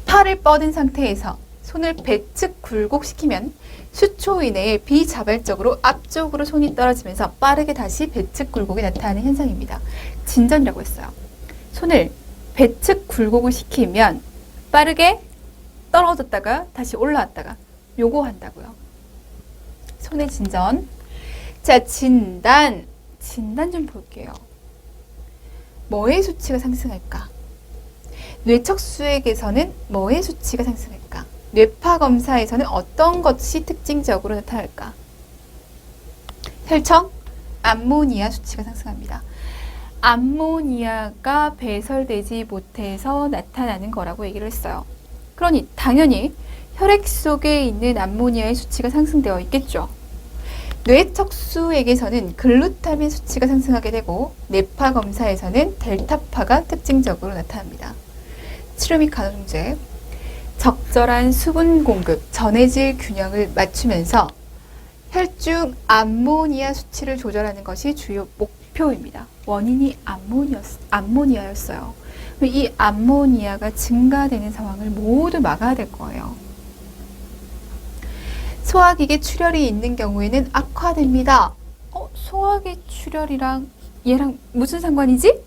팔을 뻗은 상태에서 손을 배측 굴곡시키면 수초 이내에 비자발적으로 앞쪽으로 손이 떨어지면서 빠르게 다시 배측 굴곡이 나타나는 현상입니다. 진전이라고 했어요. 손을 배측 굴곡을 시키면 빠르게 떨어졌다가 다시 올라왔다가 요거 한다고요. 손의 진전. 자, 진단 좀 볼게요. 뭐의 수치가 상승할까? 뇌척수액에서는 뭐의 수치가 상승할까? 뇌파 검사에서는 어떤 것이 특징적으로 나타날까? 혈청, 암모니아 수치가 상승합니다. 암모니아가 배설되지 못해서 나타나는 거라고 얘기를 했어요. 그러니 당연히 혈액 속에 있는 암모니아의 수치가 상승되어 있겠죠. 뇌척수액에서는 글루타민 수치가 상승하게 되고 뇌파 검사에서는 델타파가 특징적으로 나타납니다. 치료 및 간호중재, 적절한 수분 공급, 전해질 균형을 맞추면서 혈중 암모니아 수치를 조절하는 것이 주요 목표입니다. 원인이 암모니아였어요. 이 암모니아가 증가되는 상황을 모두 막아야 될 거예요. 소화기계 출혈이 있는 경우에는 악화됩니다. 소화기 출혈이랑 얘랑 무슨 상관이지?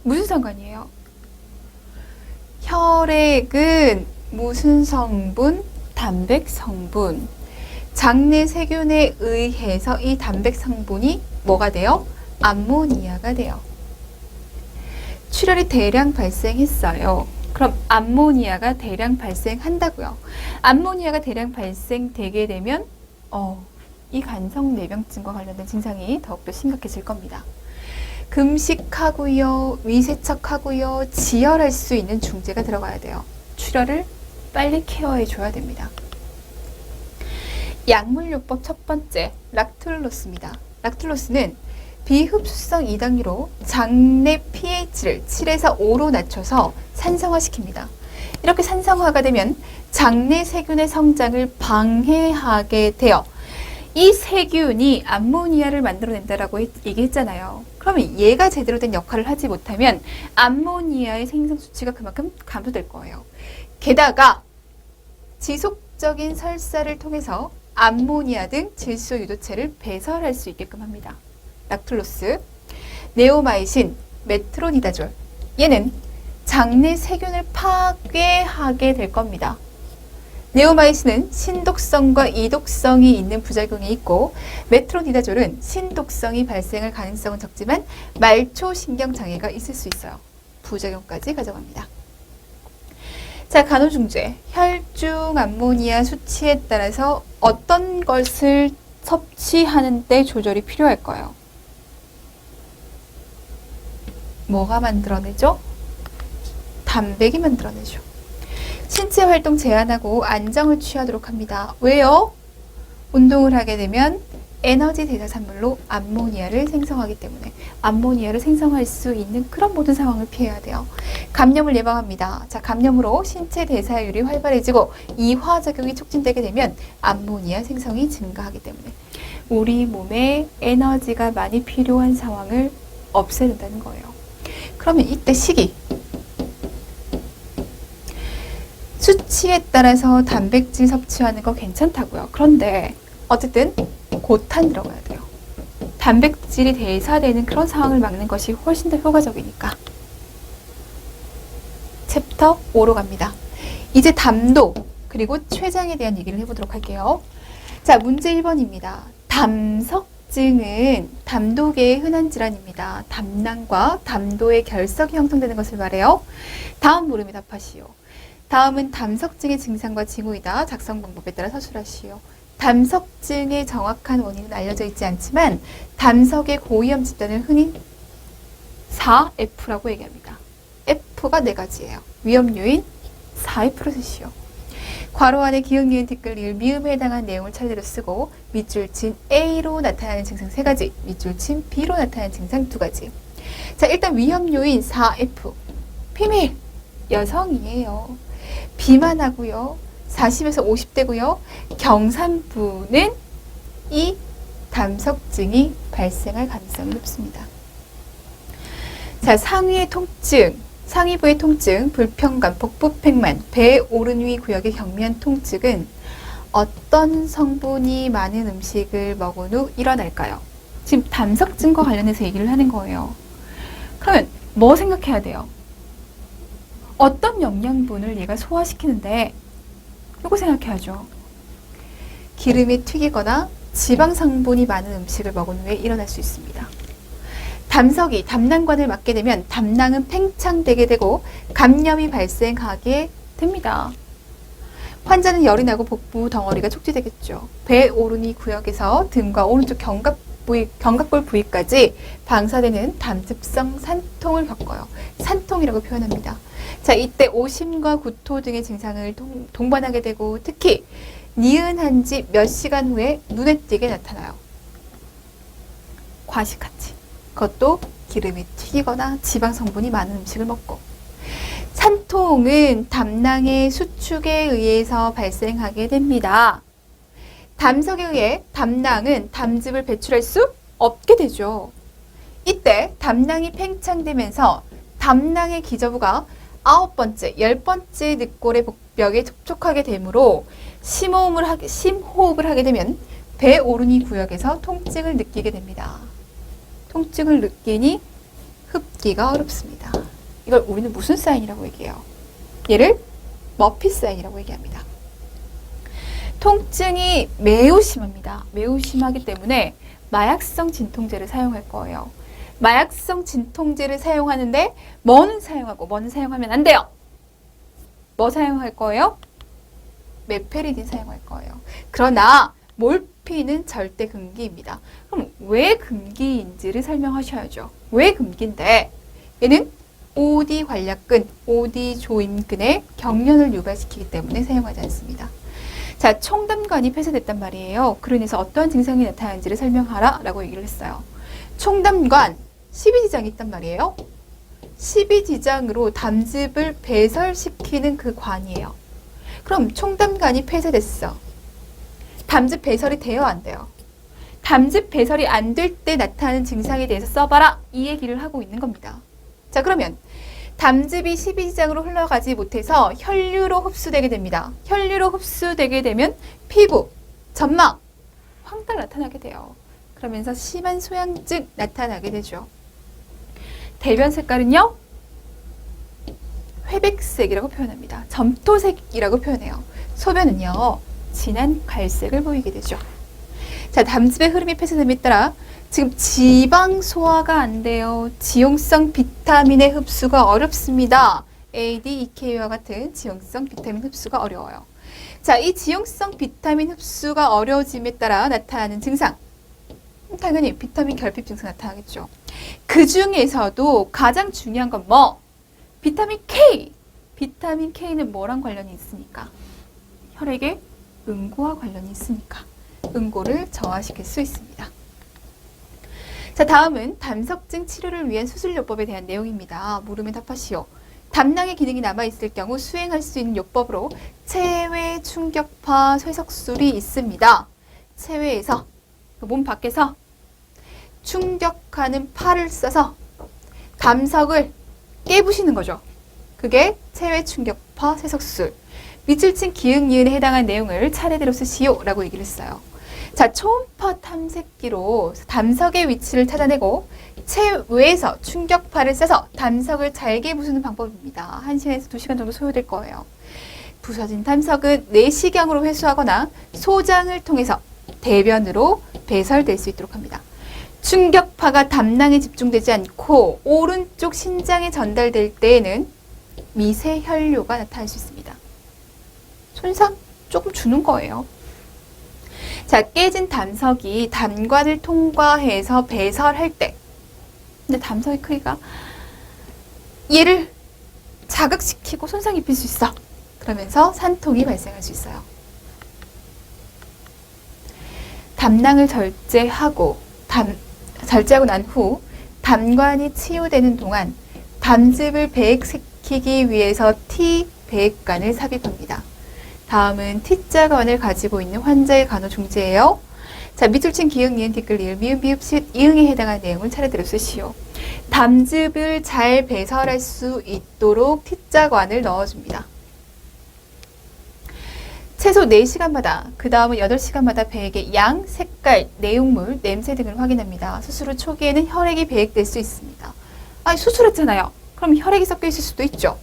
무슨 상관이에요? 혈액은 무슨 성분? 담백 성분. 장내 세균에 의해서 이 담백 성분이 뭐가 돼요? 암모니아가 돼요. 출혈이 대량 발생했어요. 그럼 암모니아가 대량 발생한다고요. 암모니아가 대량 발생되게 되면 이 간성뇌병증과 관련된 증상이 더욱더 심각해질 겁니다. 금식하고요, 위세척하고요, 지혈할 수 있는 중재가 들어가야 돼요. 출혈을 빨리 케어해 줘야 됩니다. 약물요법 첫 번째, 락툴로스입니다. 락툴로스는 비흡수성 이당류로 장내 pH를 7에서 5로 낮춰서 산성화시킵니다. 이렇게 산성화가 되면 장내 세균의 성장을 방해하게 돼요. 이 세균이 암모니아를 만들어낸다라고 얘기했잖아요. 그러면 얘가 제대로 된 역할을 하지 못하면 암모니아의 생성 수치가 그만큼 감소될 거예요. 게다가 지속적인 설사를 통해서 암모니아 등 질소 유도체를 배설할 수 있게끔 합니다. 락툴로스, 네오마이신, 메트로니다졸. 얘는 장내 세균을 파괴하게 될 겁니다. 네오마이신은 신독성과 이독성이 있는 부작용이 있고 메트로니다졸은 신독성이 발생할 가능성은 적지만 말초 신경장애가 있을 수 있어요. 부작용까지 가져갑니다. 자, 간호중재. 혈중 암모니아 수치에 따라서 어떤 것을 섭취하는 데 조절이 필요할까요? 뭐가 만들어내죠? 담백이 만들어내죠. 신체 활동 제한하고 안정을 취하도록 합니다. 왜요? 운동을 하게 되면 에너지 대사산물로 암모니아를 생성하기 때문에 암모니아를 생성할 수 있는 그런 모든 상황을 피해야 돼요. 감염을 예방합니다. 자, 감염으로 신체 대사율이 활발해지고 이화작용이 촉진되게 되면 암모니아 생성이 증가하기 때문에 우리 몸에 에너지가 많이 필요한 상황을 없애는다는 거예요. 그러면 이때 시기. 수치에 따라서 단백질 섭취하는 거 괜찮다고요. 그런데 어쨌든 고탄 들어가야 돼요. 단백질이 대사되는 그런 상황을 막는 것이 훨씬 더 효과적이니까. 챕터 5로 갑니다. 이제 담도, 그리고 췌장에 대한 얘기를 해보도록 할게요. 자, 문제 1번입니다. 담석증은 담도계의 흔한 질환입니다. 담낭과 담도의 결석이 형성되는 것을 말해요. 다음 물음에 답하시오. 다음은 담석증의 증상과 징후이다. 작성 방법에 따라 서술하시오. 담석증의 정확한 원인은 알려져 있지 않지만 담석의 고위험 집단을 흔히 4F라고 얘기합니다. F가 4가지예요. 위험 요인 4F로 쓰시오. 괄호 안에 기역, 니은, 티끌, 리을, 미음에 해당한 내용을 차례대로 쓰고 밑줄 친 A로 나타나는 증상 3가지, 밑줄 친 B로 나타나는 증상 2가지. 자, 일단 위험 요인 4F. 비밀! 여성이에요. 비만하고요. 40에서 50대고요. 경산부는 이 담석증이 발생할 가능성이 높습니다. 자, 상위의 통증, 상위부의 통증, 불편감, 복부팽만, 배 오른 위 구역의 경미한 통증은 어떤 성분이 많은 음식을 먹은 후 일어날까요? 지금 담석증과 관련해서 얘기를 하는 거예요. 그러면 뭐 생각해야 돼요? 어떤 영양분을 얘가 소화시키는데 이거 생각해야죠. 기름이 튀기거나 지방 성분이 많은 음식을 먹은 후에 일어날 수 있습니다. 담석이 담낭관을 맞게 되면 담낭은 팽창되게 되고 감염이 발생하게 됩니다. 환자는 열이 나고 복부 덩어리가 촉지되겠죠. 배 오르니 구역에서 등과 오른쪽 견갑골 부위까지 방사되는 담즙성 산통을 겪어요. 산통이라고 표현합니다. 자, 이때 오심과 구토 등의 증상을 동반하게 되고 특히 니은한 지 몇 시간 후에 눈에 띄게 나타나요. 과식하지. 그것도 기름이 튀기거나 지방 성분이 많은 음식을 먹고. 산통은 담낭의 수축에 의해서 발생하게 됩니다. 담석에 의해 담낭은 담즙을 배출할 수 없게 되죠. 이때 담낭이 팽창되면서 담낭의 기저부가 9번째, 10번째 늑골의 복벽에 접촉하게 되므로 심호흡을 하게 되면 배 오르니 구역에서 통증을 느끼게 됩니다. 통증을 느끼니 흡기가 어렵습니다. 이걸 우리는 무슨 사인이라고 얘기해요? 얘를 머피 사인이라고 얘기합니다. 통증이 매우 심합니다. 매우 심하기 때문에 마약성 진통제를 사용할 거예요. 마약성 진통제를 사용하는데 뭐는 사용하고 뭐는 사용하면 안 돼요. 뭐 사용할 거예요? 메페리딘 사용할 거예요. 그러나 몰피는 절대 금기입니다. 그럼 왜 금기인지를 설명하셔야죠. 왜 금기인데? 얘는 OD 관략근, OD 조임근의 경련을 유발시키기 때문에 사용하지 않습니다. 자, 총담관이 폐쇄됐단 말이에요. 그로 인해서 어떠한 증상이 나타나는지를 설명하라 라고 얘기를 했어요. 총담관, 12지장이 있단 말이에요. 12지장으로 담즙을 배설시키는 그 관이에요. 그럼 총담관이 폐쇄됐어. 담즙 배설이 돼요, 안 돼요? 담즙 배설이 안 될 때 나타나는 증상에 대해서 써봐라. 이 얘기를 하고 있는 겁니다. 자, 그러면 담즙이 12지장으로 흘러가지 못해서 혈류로 흡수되게 됩니다. 혈류로 흡수되게 되면 피부, 점막, 황달 나타나게 돼요. 그러면서 심한 소양증 나타나게 되죠. 대변 색깔은요, 회백색이라고 표현합니다. 점토색이라고 표현해요. 소변은요, 진한 갈색을 보이게 되죠. 자, 담즙의 흐름이 폐쇄됨에 따라 지금 지방 소화가 안 돼요. 지용성 비타민의 흡수가 어렵습니다. A, D, E, K와 같은 지용성 비타민 흡수가 어려워요. 자, 이 지용성 비타민 흡수가 어려워짐에 따라 나타나는 증상. 당연히 비타민 결핍 증상 나타나겠죠. 그 중에서도 가장 중요한 건 뭐? 비타민 K. 비타민 K는 뭐랑 관련이 있습니까? 혈액의 응고와 관련이 있으니까 응고를 저하시킬 수 있습니다. 자, 다음은 담석증 치료를 위한 수술요법에 대한 내용입니다. 물음에 답하시오. 담낭의 기능이 남아있을 경우 수행할 수 있는 요법으로 체외 충격파 쇠석술이 있습니다. 체외에서, 몸 밖에서 충격하는 팔을 써서 담석을 깨부시는 거죠. 그게 체외 충격파 쇠석술. 밑줄 친 기역, 니은에 해당한 내용을 차례대로 쓰시오 라고 얘기를 했어요. 자, 초음파 탐색기로 담석의 위치를 찾아내고 체외에서 충격파를 써서 담석을 잘게 부수는 방법입니다. 1시간에서 2시간 정도 소요될 거예요. 부서진 담석은 내시경으로 회수하거나 소장을 통해서 대변으로 배설될 수 있도록 합니다. 충격파가 담낭에 집중되지 않고 오른쪽 신장에 전달될 때에는 미세혈뇨가 나타날 수 있습니다. 손상 조금 주는 거예요. 자, 깨진 담석이 담관을 통과해서 배설할 때, 근데 담석의 크기가 얘를 자극시키고 손상 입힐 수 있어. 그러면서 산통이 발생할 수 있어요. 담낭을 절제하고 난 후 담관이 치유되는 동안 담즙을 배액시키기 위해서 T배액관을 삽입합니다. 다음은 T자관을 가지고 있는 환자의 간호중재예요. 자, 밑줄 친 기역, 니은, 티끌, 리을, 미음, 비읍, 시읒, 이응에 해당하는 내용을 차례대로 쓰시오. 담즙을 잘 배설할 수 있도록 T자관을 넣어줍니다. 최소 4시간마다, 그 다음은 8시간마다 배액의 양, 색깔, 내용물, 냄새 등을 확인합니다. 수술 후 초기에는 혈액이 배액될 수 있습니다. 아니, 수술했잖아요. 그럼 혈액이 섞여 있을 수도 있죠.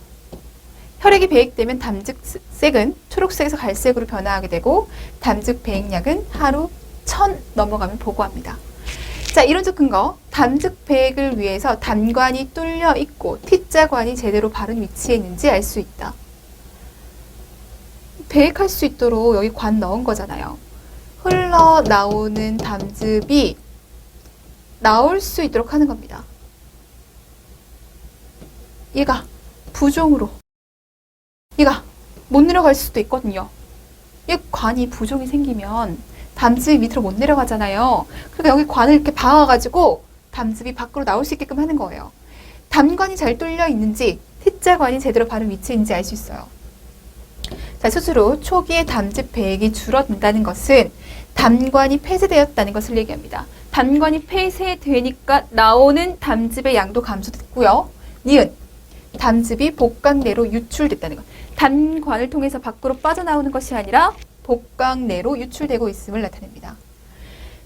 혈액이 배액되면 담즙색은 초록색에서 갈색으로 변화하게 되고 담즙 배액량은 하루 1000 넘어가면 보고합니다. 자, 이론적 근거. 담즙 배액을 위해서 담관이 뚫려 있고 T자관이 제대로 바른 위치에 있는지 알 수 있다. 배액할 수 있도록 여기 관 넣은 거잖아요. 흘러나오는 담즙이 나올 수 있도록 하는 겁니다. 얘가 부종으로 얘가 못 내려갈 수도 있거든요. 이 관이 부종이 생기면 담즙이 밑으로 못 내려가잖아요. 그러니까 여기 관을 이렇게 박아가지고 담즙이 밖으로 나올 수 있게끔 하는 거예요. 담관이 잘 뚫려 있는지 T자관이 제대로 바른 위치에 있는지 알 수 있어요. 자, 수술 후 초기에 담즙 배액이 줄어든다는 것은 담관이 폐쇄되었다는 것을 얘기합니다. 담관이 폐쇄되니까 나오는 담즙의 양도 감소됐고요. 니은, 담즙이 복강 내로 유출됐다는 것. 담관을 통해서 밖으로 빠져나오는 것이 아니라 복강 내로 유출되고 있음을 나타냅니다.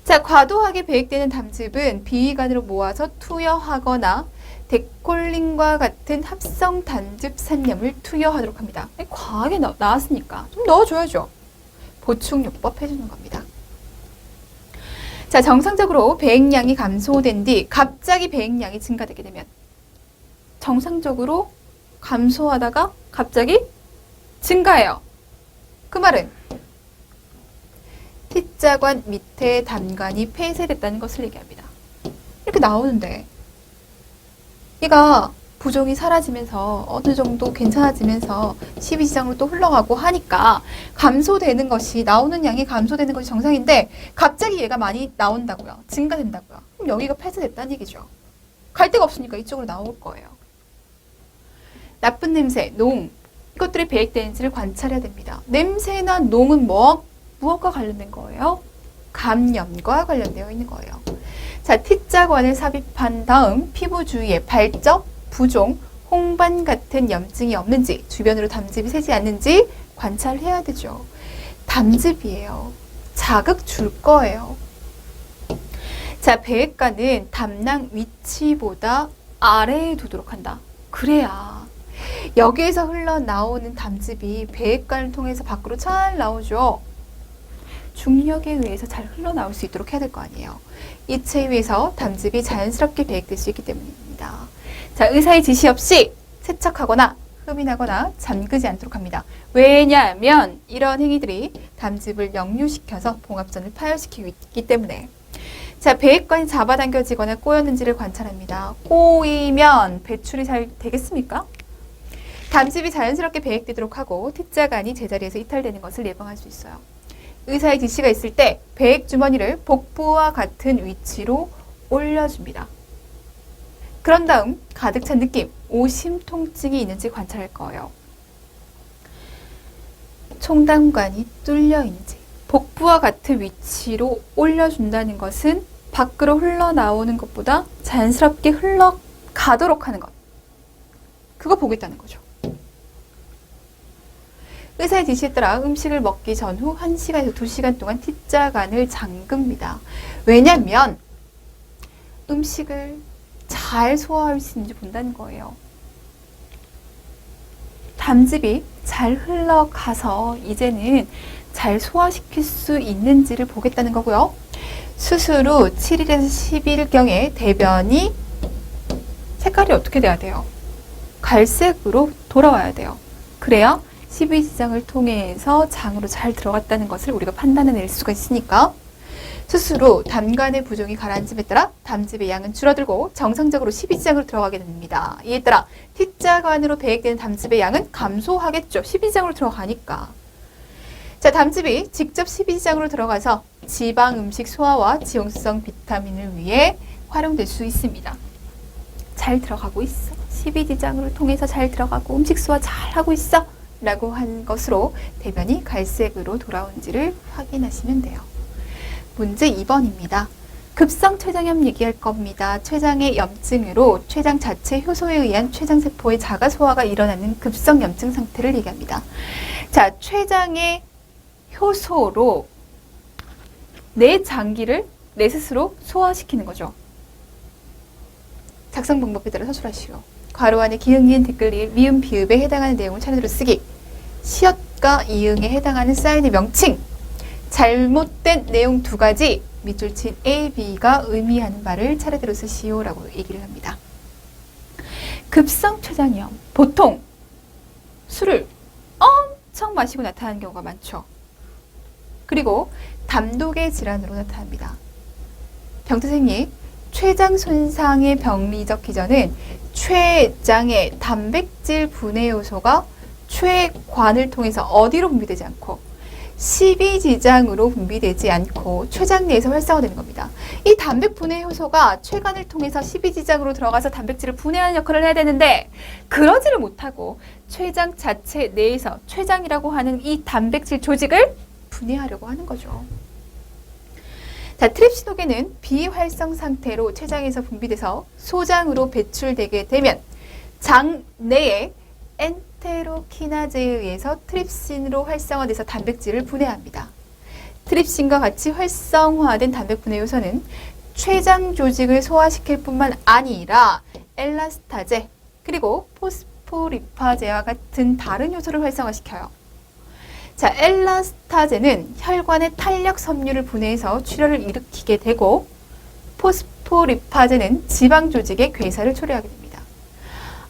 자, 과도하게 배액되는 담즙은 비위관으로 모아서 투여하거나 데콜린과 같은 합성 담즙 산염을 투여하도록 합니다. 과하게 나왔으니까 좀 넣어줘야죠. 보충요법 해주는 겁니다. 자, 정상적으로 배액량이 감소된 뒤 갑자기 배액량이 증가되게 되면 정상적으로 감소하다가 갑자기 증가해요. 그 말은 T자관 밑에 담관이 폐쇄됐다는 것을 얘기합니다. 이렇게 나오는데 얘가 부종이 사라지면서 어느 정도 괜찮아지면서 12지장으로 또 흘러가고 하니까 감소되는 것이, 나오는 양이 감소되는 것이 정상인데 갑자기 얘가 많이 나온다고요. 증가된다고요. 그럼 여기가 폐쇄됐다는 얘기죠. 갈 데가 없으니까 이쪽으로 나올 거예요. 나쁜 냄새, 농, 이것들이 배액되는지를 관찰해야 됩니다. 냄새나 농은 무엇과 관련된 거예요? 감염과 관련되어 있는 거예요. 자, T자관을 삽입한 다음 피부 주위에 발적, 부종, 홍반 같은 염증이 없는지, 주변으로 담즙이 새지 않는지 관찰해야 되죠. 담즙이에요. 자극 줄 거예요. 자, 배액관은 담낭 위치보다 아래에 두도록 한다. 그래야 여기에서 흘러나오는 담즙이 배액관을 통해서 밖으로 잘 나오죠. 중력에 의해서 잘 흘러나올 수 있도록 해야 될 거 아니에요. 이체에 의해서 담즙이 자연스럽게 배액될 수 있기 때문입니다. 자, 의사의 지시 없이 세척하거나 흡인하거나 잠그지 않도록 합니다. 왜냐하면 이런 행위들이 담즙을 역류시켜서 봉합전을 파열시키고 있기 때문에. 자, 배액관이 잡아당겨지거나 꼬였는지를 관찰합니다. 꼬이면 배출이 잘 되겠습니까? 담즙이 자연스럽게 배액되도록 하고 T자관이 제자리에서 이탈되는 것을 예방할 수 있어요. 의사의 지시가 있을 때 배액 주머니를 복부와 같은 위치로 올려줍니다. 그런 다음 가득 찬 느낌, 오심 통증이 있는지 관찰할 거예요. 총담관이 뚫려 있는지. 복부와 같은 위치로 올려준다는 것은 밖으로 흘러나오는 것보다 자연스럽게 흘러가도록 하는 것. 그거 보겠다는 거죠. 의사의 지시에 따라 음식을 먹기 전후 1시간에서 2시간 동안 T자관을 잠깁니다. 왜냐면 음식을 잘 소화할 수 있는지 본다는 거예요. 담즙이 잘 흘러가서 이제는 잘 소화시킬 수 있는지를 보겠다는 거고요. 수술 후 7일에서 10일경에 대변이 색깔이 어떻게 돼야 돼요? 갈색으로 돌아와야 돼요. 그래야 십이지장을 통해서 장으로 잘 들어갔다는 것을 우리가 판단해낼 수가 있으니까 수술 후 담관의 부종이 가라앉음에 따라 담즙의 양은 줄어들고 정상적으로 십이지장으로 들어가게 됩니다. 이에 따라 T자관으로 배액되는 담즙의 양은 감소하겠죠. 십이지장으로 들어가니까. 자, 담즙이 직접 십이지장으로 들어가서 지방 음식 소화와 지용성 비타민을 위해 활용될 수 있습니다. 잘 들어가고 있어. 십이지장으로 통해서 잘 들어가고 음식 소화 잘 하고 있어. 라고 한 것으로 대변이 갈색으로 돌아온지를 확인하시면 돼요. 문제 2번입니다. 급성 췌장염 얘기할 겁니다. 췌장의 염증으로 췌장 자체 효소에 의한 췌장세포의 자가 소화가 일어나는 급성 염증 상태를 얘기합니다. 자, 췌장의 효소로 내 장기를 내 스스로 소화시키는 거죠. 작성 방법에 따라 서술하시오. 괄호 안에 기흥, 니은, 댓글, 리을, 미음, 비읍에 해당하는 내용을 차례대로 쓰기. 시옷과 이응에 해당하는 사인의 명칭. 잘못된 내용 2가지, 밑줄 친 A, B가 의미하는 말을 차례대로 쓰시오 라고 얘기를 합니다. 급성 췌장염. 보통 술을 엄청 마시고 나타나는 경우가 많죠. 그리고 담독의 질환으로 나타납니다. 병태생리, 췌장 손상의 병리적 기전은 췌장의 단백질 분해 요소가 췌관을 통해서 어디로 분비되지 않고 십이지장으로 분비되지 않고 췌장 내에서 활성화되는 겁니다. 이 단백 분해 효소가 췌관을 통해서 십이지장으로 들어가서 단백질을 분해하는 역할을 해야 되는데 그러지를 못하고 췌장 자체 내에서 췌장이라고 하는 이 단백질 조직을 분해하려고 하는 거죠. 자, 트립시노겐은 비활성 상태로 췌장에서 분비돼서 소장으로 배출되게 되면 장 내에 엔테로키나제에 의해서 트립신으로 활성화돼서 단백질을 분해합니다. 트립신과 같이 활성화된 단백 분해 요소는 췌장 조직을 소화시킬 뿐만 아니라 엘라스타제 그리고 포스포리파제와 같은 다른 요소를 활성화시켜요. 자, 엘라스타제는 혈관의 탄력 섬유를 분해해서 출혈을 일으키게 되고 포스포리파제는 지방 조직의 괴사를 초래하게 됩니다.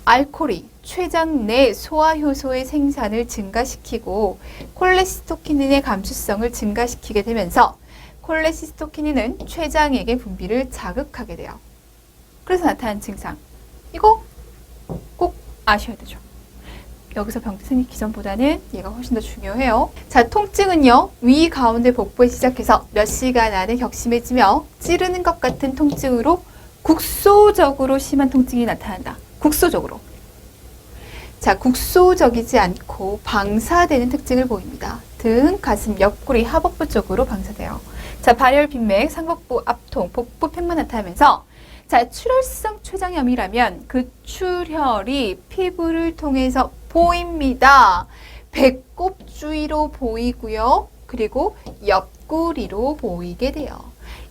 알코올이 췌장 내 소화효소의 생산을 증가시키고 콜레시스토키닌의 감수성을 증가시키게 되면서 콜레시스토키닌은 췌장액의 분비를 자극하게 돼요. 그래서 나타나는 증상. 이거 꼭 아셔야 되죠. 여기서 병태생리 기전보다는 얘가 훨씬 더 중요해요. 자, 통증은요. 위, 가운데, 복부에 시작해서 몇 시간 안에 격심해지며 찌르는 것 같은 통증으로 국소적으로 심한 통증이 나타난다. 국소적으로. 자, 국소적이지 않고 방사되는 특징을 보입니다. 등, 가슴, 옆구리, 하복부 쪽으로 방사돼요. 자, 발열, 빈맥, 상복부, 앞통, 복부 팽만 나타나면서 자, 출혈성 췌장염이라면 그 출혈이 피부를 통해서 보입니다. 배꼽 주위로 보이고요. 그리고 옆구리로 보이게 돼요.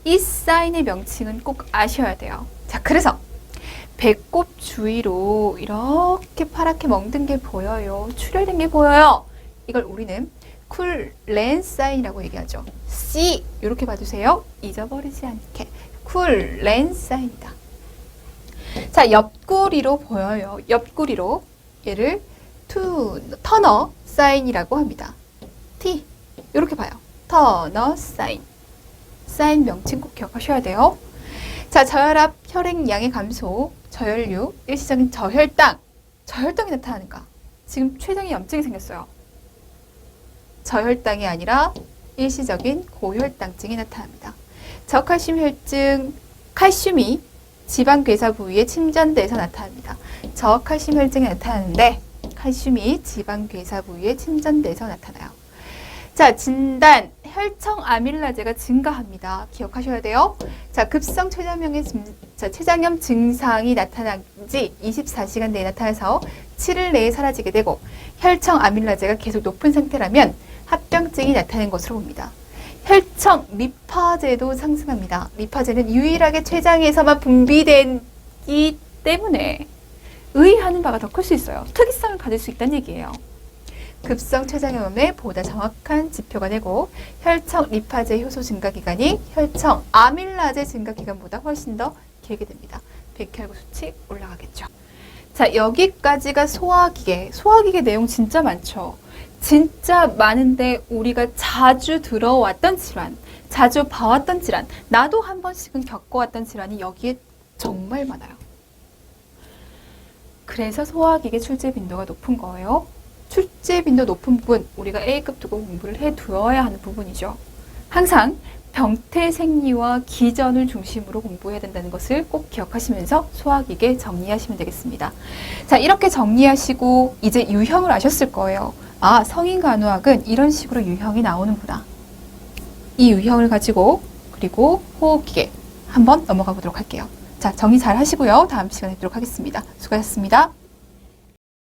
이 사인의 명칭은 꼭 아셔야 돼요. 자, 그래서 배꼽 주위로 이렇게 파랗게 멍든 게 보여요. 출혈된 게 보여요. 이걸 우리는 쿨렌 사인이라고 얘기하죠. C 이렇게 봐주세요. 잊어버리지 않게. 쿨렌 사인이다. 자, 옆구리로 보여요. 옆구리로 얘를 터너 사인이라고 합니다. T 이렇게 봐요. 터너 사인. 사인 명칭 꼭 기억하셔야 돼요. 자, 저혈압, 혈액량의 감소, 저혈류, 일시적인 저혈당. 저혈당이 나타나는가? 지금 췌장에 염증이 생겼어요. 저혈당이 아니라 일시적인 고혈당증이 나타납니다. 저칼슘 혈증, 칼슘이 지방괴사 부위에 침전돼서 나타납니다. 저칼슘 혈증이 나타나는데 칼슘이 지방괴사 부위에 침전돼서 나타나요. 자, 진단, 혈청 아밀라제가 증가합니다. 기억하셔야 돼요. 자, 급성 췌장염 증상이 나타난 지 24시간 내에 나타나서 7일 내에 사라지게 되고 혈청 아밀라제가 계속 높은 상태라면 합병증이 나타나는 것으로 봅니다. 혈청 리파제도 상승합니다. 리파제는 유일하게 췌장에서만 분비되기 때문에 의하는 바가 더 클 수 있어요. 특이성을 가질 수 있다는 얘기예요. 급성 췌장염에 보다 정확한 지표가 되고 혈청 리파제 효소 증가 기간이 혈청 아밀라제 증가 기간보다 훨씬 더 길게 됩니다. 백혈구 수치 올라가겠죠. 자, 여기까지가 소화기계. 소화기계 내용 진짜 많죠. 진짜 많은데 우리가 자주 들어왔던 질환, 자주 봐왔던 질환, 나도 한 번씩은 겪어왔던 질환이 여기에 정말 많아요. 그래서 소화기계 출제 빈도가 높은 거예요. 출제 빈도 높은 부분, 우리가 A급 두고 공부를 해두어야 하는 부분이죠. 항상 병태 생리와 기전을 중심으로 공부해야 된다는 것을 꼭 기억하시면서 소화기계 정리하시면 되겠습니다. 자, 이렇게 정리하시고 이제 유형을 아셨을 거예요. 아, 성인간호학은 이런 식으로 유형이 나오는구나. 이 유형을 가지고 그리고 호흡기계 한번 넘어가 보도록 할게요. 자, 정리 잘 하시고요. 다음 시간에 뵙도록 하겠습니다. 수고하셨습니다.